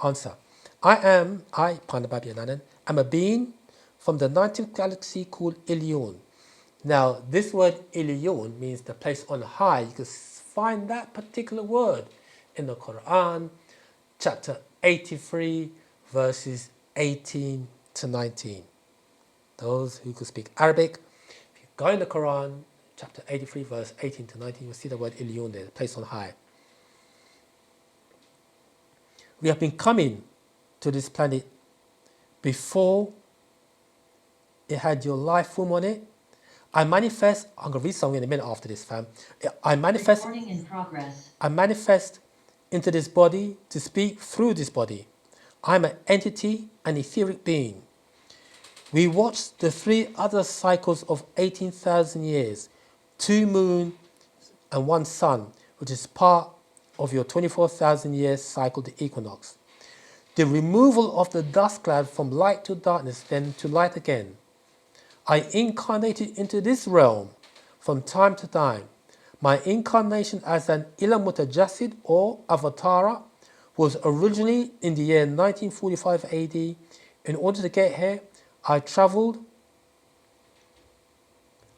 Answer. Panababi am a being from the 19th galaxy called Ilion. Now, this word Ilion means the place on high. You can find that particular word in the Quran, chapter 83, verses 18 to 19. Those who could speak Arabic, if you go in the Quran, chapter 83, verse 18 to 19, you'll see the word Ilion there, the place on high. We have been coming to this planet before it had your life form on it, I manifest, I'm going to read something in a minute after this, fam. I manifest, Recording in progress. I manifest into this body to speak through this body. I'm an entity, an etheric being. We watched the 3 other cycles of 18,000 years, 2 moon and 1 sun, which is part of your 24,000 years cycle, the equinox. The removal of the dust cloud from light to darkness, then to light again. I incarnated into this realm from time to time. My incarnation as an Ila Mutajasid or Avatara was originally in the year 1945 AD. In order to get here, I travelled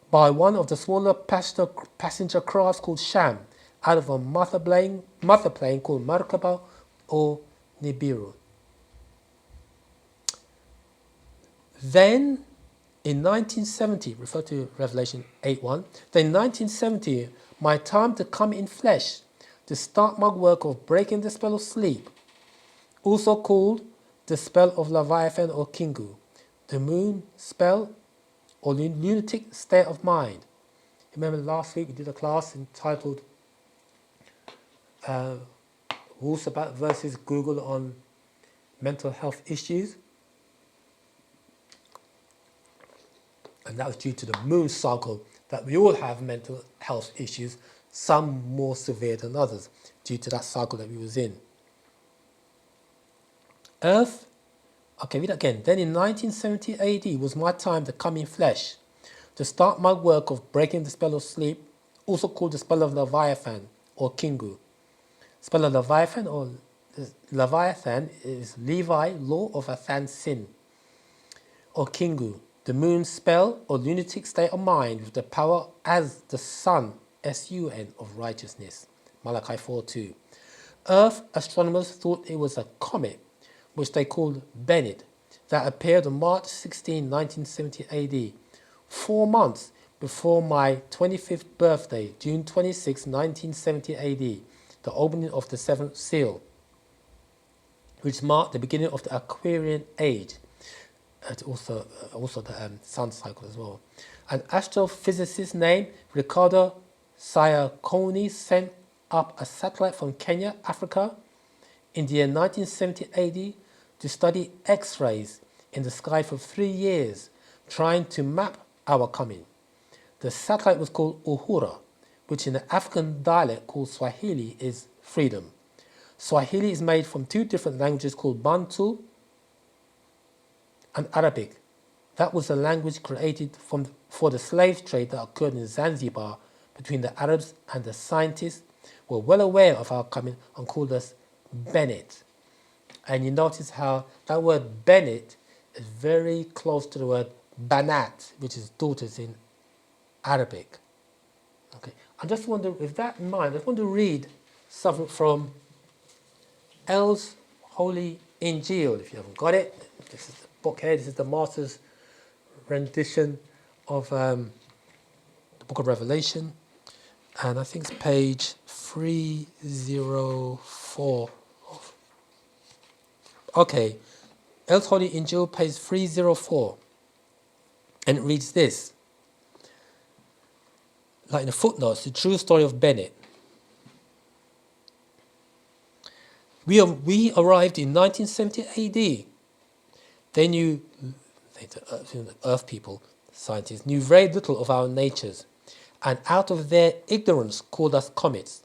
by one of the smaller passenger crafts called Sham, out of a mother plane called Markaba or Nibiru. Then, in 1970, refer to Revelation 8:1, then in 1970, my time to come in flesh, to start my work of breaking the spell of sleep, also called the spell of Leviathan or Kingu, the moon spell or lunatic state of mind. Remember last week we did a class entitled Wu-Sabat versus Google on mental health issues. And that was due to the moon cycle that we all have mental health issues, some more severe than others, due to that cycle that we was in. Earth, okay, read that again. Then in 1970 AD was my time to come in flesh, to start my work of breaking the spell of sleep, also called the spell of Leviathan or Kingu. Spell of Leviathan or Leviathan is Levi, law of Athan sin, or Kingu, the moon spell or lunatic state of mind with the power as the sun, S-U-N, of righteousness, Malachi 4:2. Earth astronomers thought it was a comet, which they called Bennett, that appeared on March 16, 1970 AD, 4 months before my 25th birthday, June 26, 1970 AD, the opening of the 7th seal, which marked the beginning of the Aquarian age. It's also the sun cycle as well. An astrophysicist named Ricardo Ciacconi sent up a satellite from Kenya, Africa, in the year 1970 AD to study X-rays in the sky for 3 years, trying to map our coming. The satellite was called Uhura, which in the African dialect called Swahili is freedom. Swahili is made from 2 different languages called Bantu and Arabic. That was a language created for the slave trade that occurred in Zanzibar between the Arabs, and the scientists were well aware of our coming and called us Bennett. And you notice how that word Bennett is very close to the word Banat, which is daughters in Arabic. Okay, I just wonder, with that in mind, I just want to read something from El's Holy Injil, if you haven't got it. This is the book here, this is the Master's rendition of the Book of Revelation. And I think it's page 304. Okay, El's Holy Injil, page 304. And it reads this, like in the footnotes, the true story of Bennett. We arrived in 1970 AD. The Earth people, scientists, knew very little of our natures, and out of their ignorance called us comets.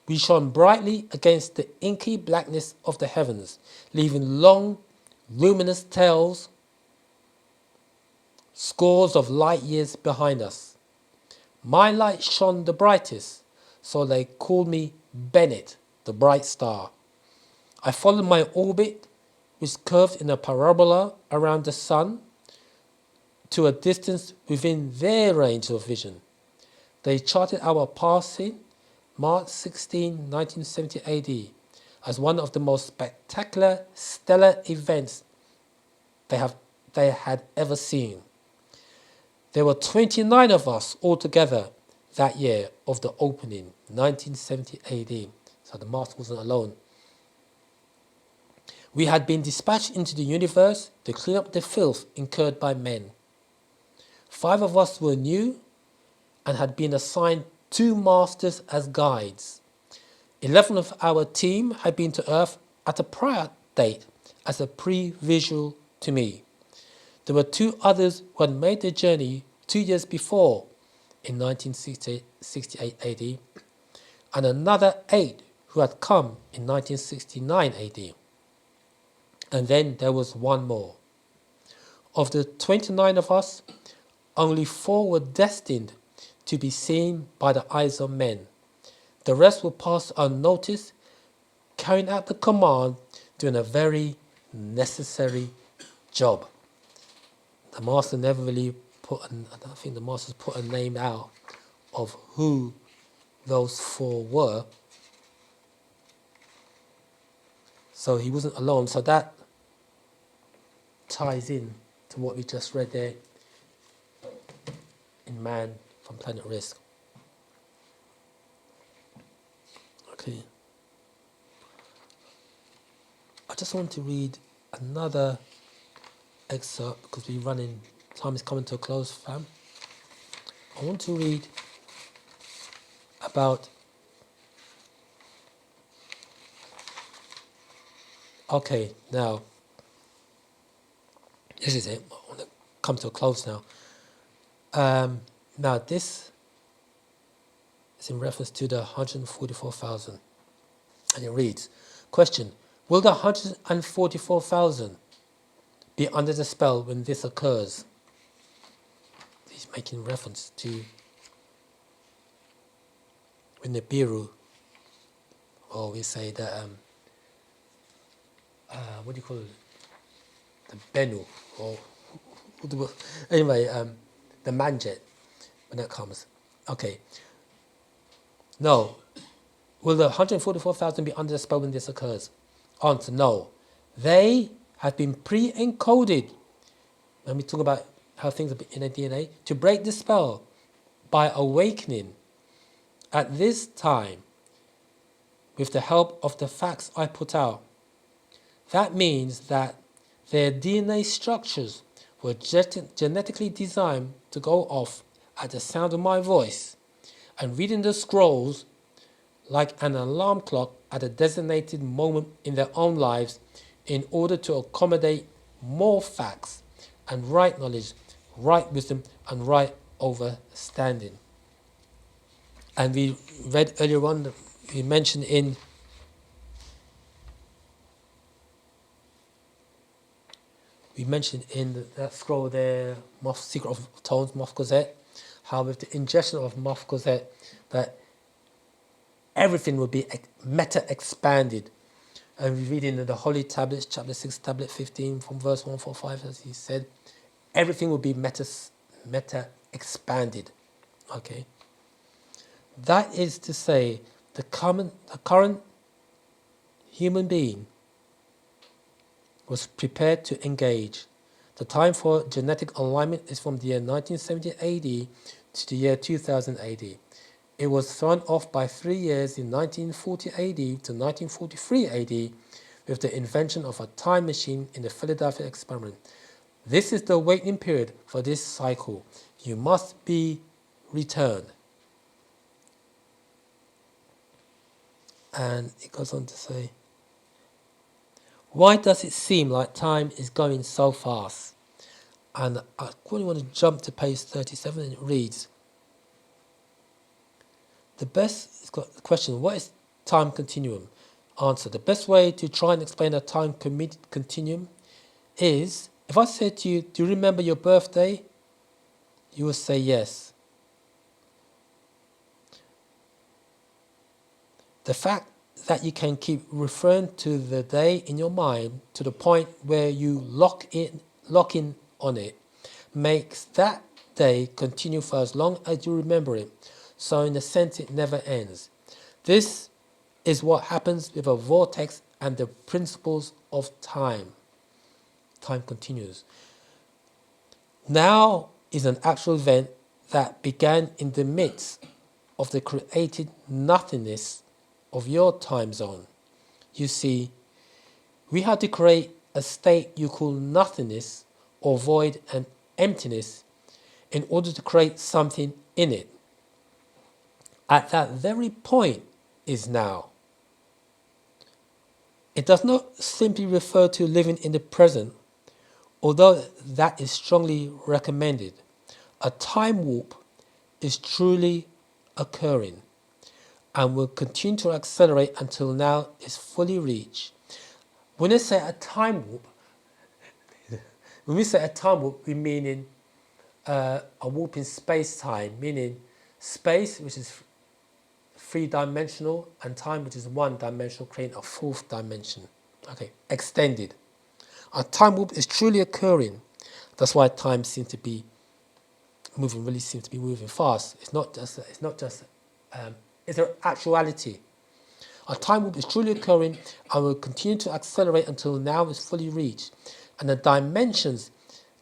We shone brightly against the inky blackness of the heavens, leaving long, luminous tails, scores of light years behind us. My light shone the brightest, so they called me Bennett, the bright star. I followed my orbit, which curved in a parabola around the sun, to a distance within their range of vision. They charted our passing, March 16, 1970 AD, as one of the most spectacular stellar events they had ever seen. There were 29 of us altogether that year of the opening, 1970 AD. So the Master wasn't alone. We had been dispatched into the universe to clean up the filth incurred by men. 5 of us were new and had been assigned 2 masters as guides. 11 of our team had been to Earth at a prior date as a pre-visual to me. There were 2 others who had made the journey 2 years before in 1968 AD, and another 8 who had come in 1969 AD. And then there was 1 more. Of the 29 of us, only 4 were destined to be seen by the eyes of men. The rest were passed unnoticed, carrying out the command, doing a very necessary job. The master never really I don't think the masters put a name out of who those 4 were. So he wasn't alone. So that ties in to what we just read there in Man from Planet Rizq. Okay. I just want to read another excerpt because we're running, time is coming to a close, fam. I want to read about, okay, now, this is it. I want to come to a close now. Now this is in reference to the 144,000. And it reads, question, will the 144,000 be under the spell when this occurs? He's making reference to when the Biru, or we say that, what do you call it? The Benu, or anyway, the Manjet, when that comes. Okay. No. Will the 144,000 be under the spell when this occurs? Answer, no. They have been pre-encoded, when we talk about how things are in a DNA, to break the spell by awakening at this time with the help of the facts I put out. That means that their DNA structures were genetically designed to go off at the sound of my voice, and reading the scrolls like an alarm clock at a designated moment in their own lives in order to accommodate more facts and right knowledge, right wisdom and right understanding. And we read earlier on, we mentioned in that scroll there, Secret of Tones, Moff Gazette, how with the ingestion of Moff Gazette, that everything will be meta-expanded. And we read in the Holy Tablets, chapter 6, tablet 15, from verse 145, as he said, everything will be meta-expanded. Okay? That is to say, the current human being was prepared to engage. The time for genetic alignment is from the year 1970 AD to the year 2000 AD. It was thrown off by 3 years in 1940 AD to 1943 AD with the invention of a time machine in the Philadelphia experiment. This is the waiting period for this cycle. You must be returned. And it goes on to say, why does it seem like time is going so fast? And I really want to jump to page 37, and it reads, it's got the question, what is time continuum? Answer, the best way to try and explain a time continuum is, if I said to you, do you remember your birthday? You will say yes. The fact that you can keep referring to the day in your mind to the point where you lock in on it makes that day continue for as long as you remember it. So in a sense, it never ends. This is what happens with a vortex and the principles of time. Time continues. Now is an actual event that began in the midst of the created nothingness of your time zone. You see, we had to create a state you call nothingness or void and emptiness in order to create something in it. At that very point is now. It does not simply refer to living in the present, although that is strongly recommended. A time warp is truly occurring and will continue to accelerate until now is fully reached. When I say a time warp, when we say a time warp, we mean in a warp in space-time, meaning space, which is three-dimensional, and time, which is one-dimensional, creating a fourth dimension. Okay, extended. A time warp is truly occurring. That's why time seems to be moving, really seems to be moving fast. It's not just, it's an actuality. A time warp is truly occurring and will continue to accelerate until now is fully reached, and the dimensions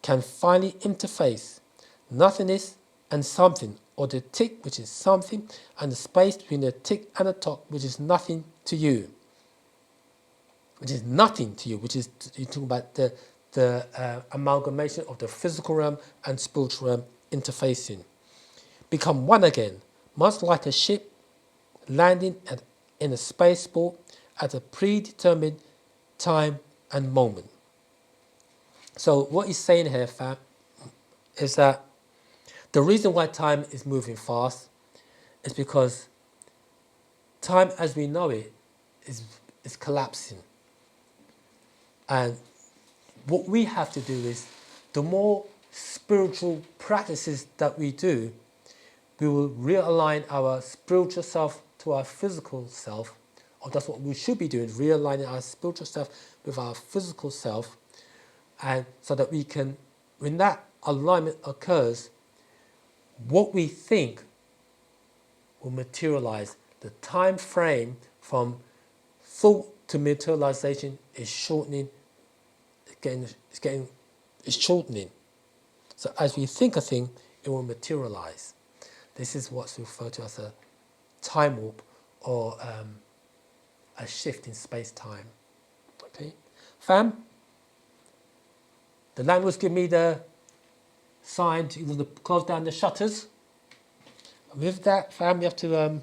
can finally interface. Nothingness and something, or the tick, which is something, and the space between the tick and the top, which is nothing to you. Which is nothing to you, which is, you're talking about the amalgamation of the physical realm and spiritual realm interfacing. Become one again, much like a ship landing in a spaceport at a predetermined time and moment. So what he's saying here, fam, is that the reason why time is moving fast is because time as we know it is collapsing. And what we have to do is, the more spiritual practices that we do, we will realign our spiritual self to our physical self, or that's what we should be doing, realigning our spiritual self with our physical self, and so that we can, when that alignment occurs, what we think will materialize. The time frame from thought to materialization is shortening. It's shortening. So as we think a thing, it will materialize. This is what's referred to as a time warp, or a shift in space-time. Okay, fam. The landlord's give me the sign to close down the shutters. With that, fam, we have to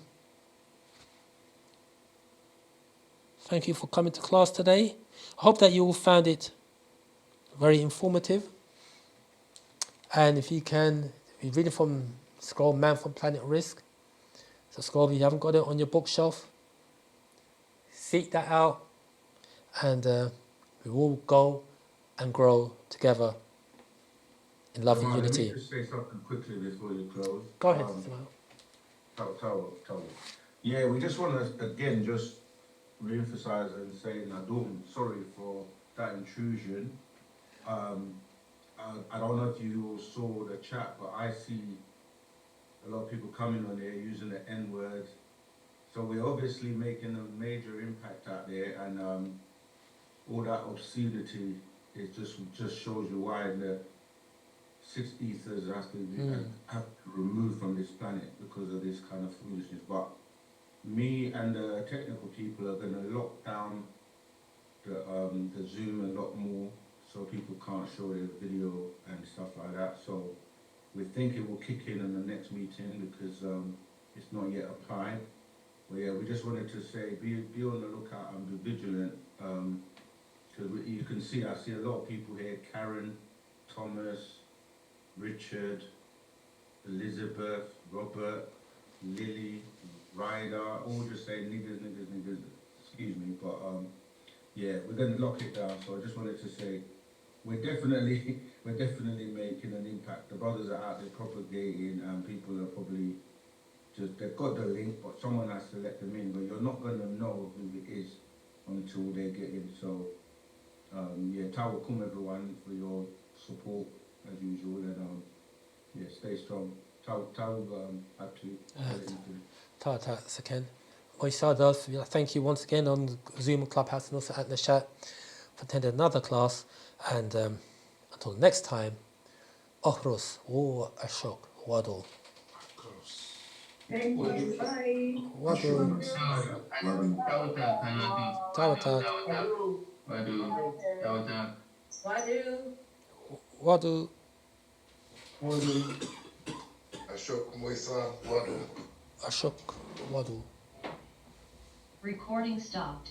thank you for coming to class today. I hope that you all found it very informative. And if you can, be reading from scroll Man from Planet Rizq. So scroll, if you haven't got it on your bookshelf, seek that out, and we will go and grow together in love and unity. Let me just say something quickly before you close. Go ahead, Tell. Yeah, we just want to again just re-emphasize and say, Nadum, sorry for that intrusion. I don't know if you all saw the chat, but I see a lot of people coming on there using the N word. So we're obviously making a major impact out there, and all that obscenity is just shows you why the six ethers have to be removed from this planet because of this kind of foolishness. But me and the technical people are going to lock down the Zoom a lot more, so people can't show their video and stuff like that. So we think it will kick in the next meeting because it's not yet applied. But yeah, we just wanted to say be on the lookout and be vigilant, because you can see, I see a lot of people here: Karen, Thomas, Richard, Elizabeth, Robert, Lily, Ryder, all just saying niggers. Excuse me, but yeah, we're going to lock it down. So I just wanted to say we're definitely making an impact. The brothers are out there propagating, and people are probably they've got the link, but someone has to let them in. But you're not going to know who it is until they get in. So yeah, tawakum everyone for your support as usual, and yeah, stay strong. Saken. Thank you once again on Zoom Clubhouse and also at the chat for attending another class. And until next time, Ohrus, War Ashok, Waddle. Thank you. Bye. Waddle. Tawata. Wadu. Waddle. Wadu. Ashok Moisa Wadu. Ashok Wadu. Recording stopped.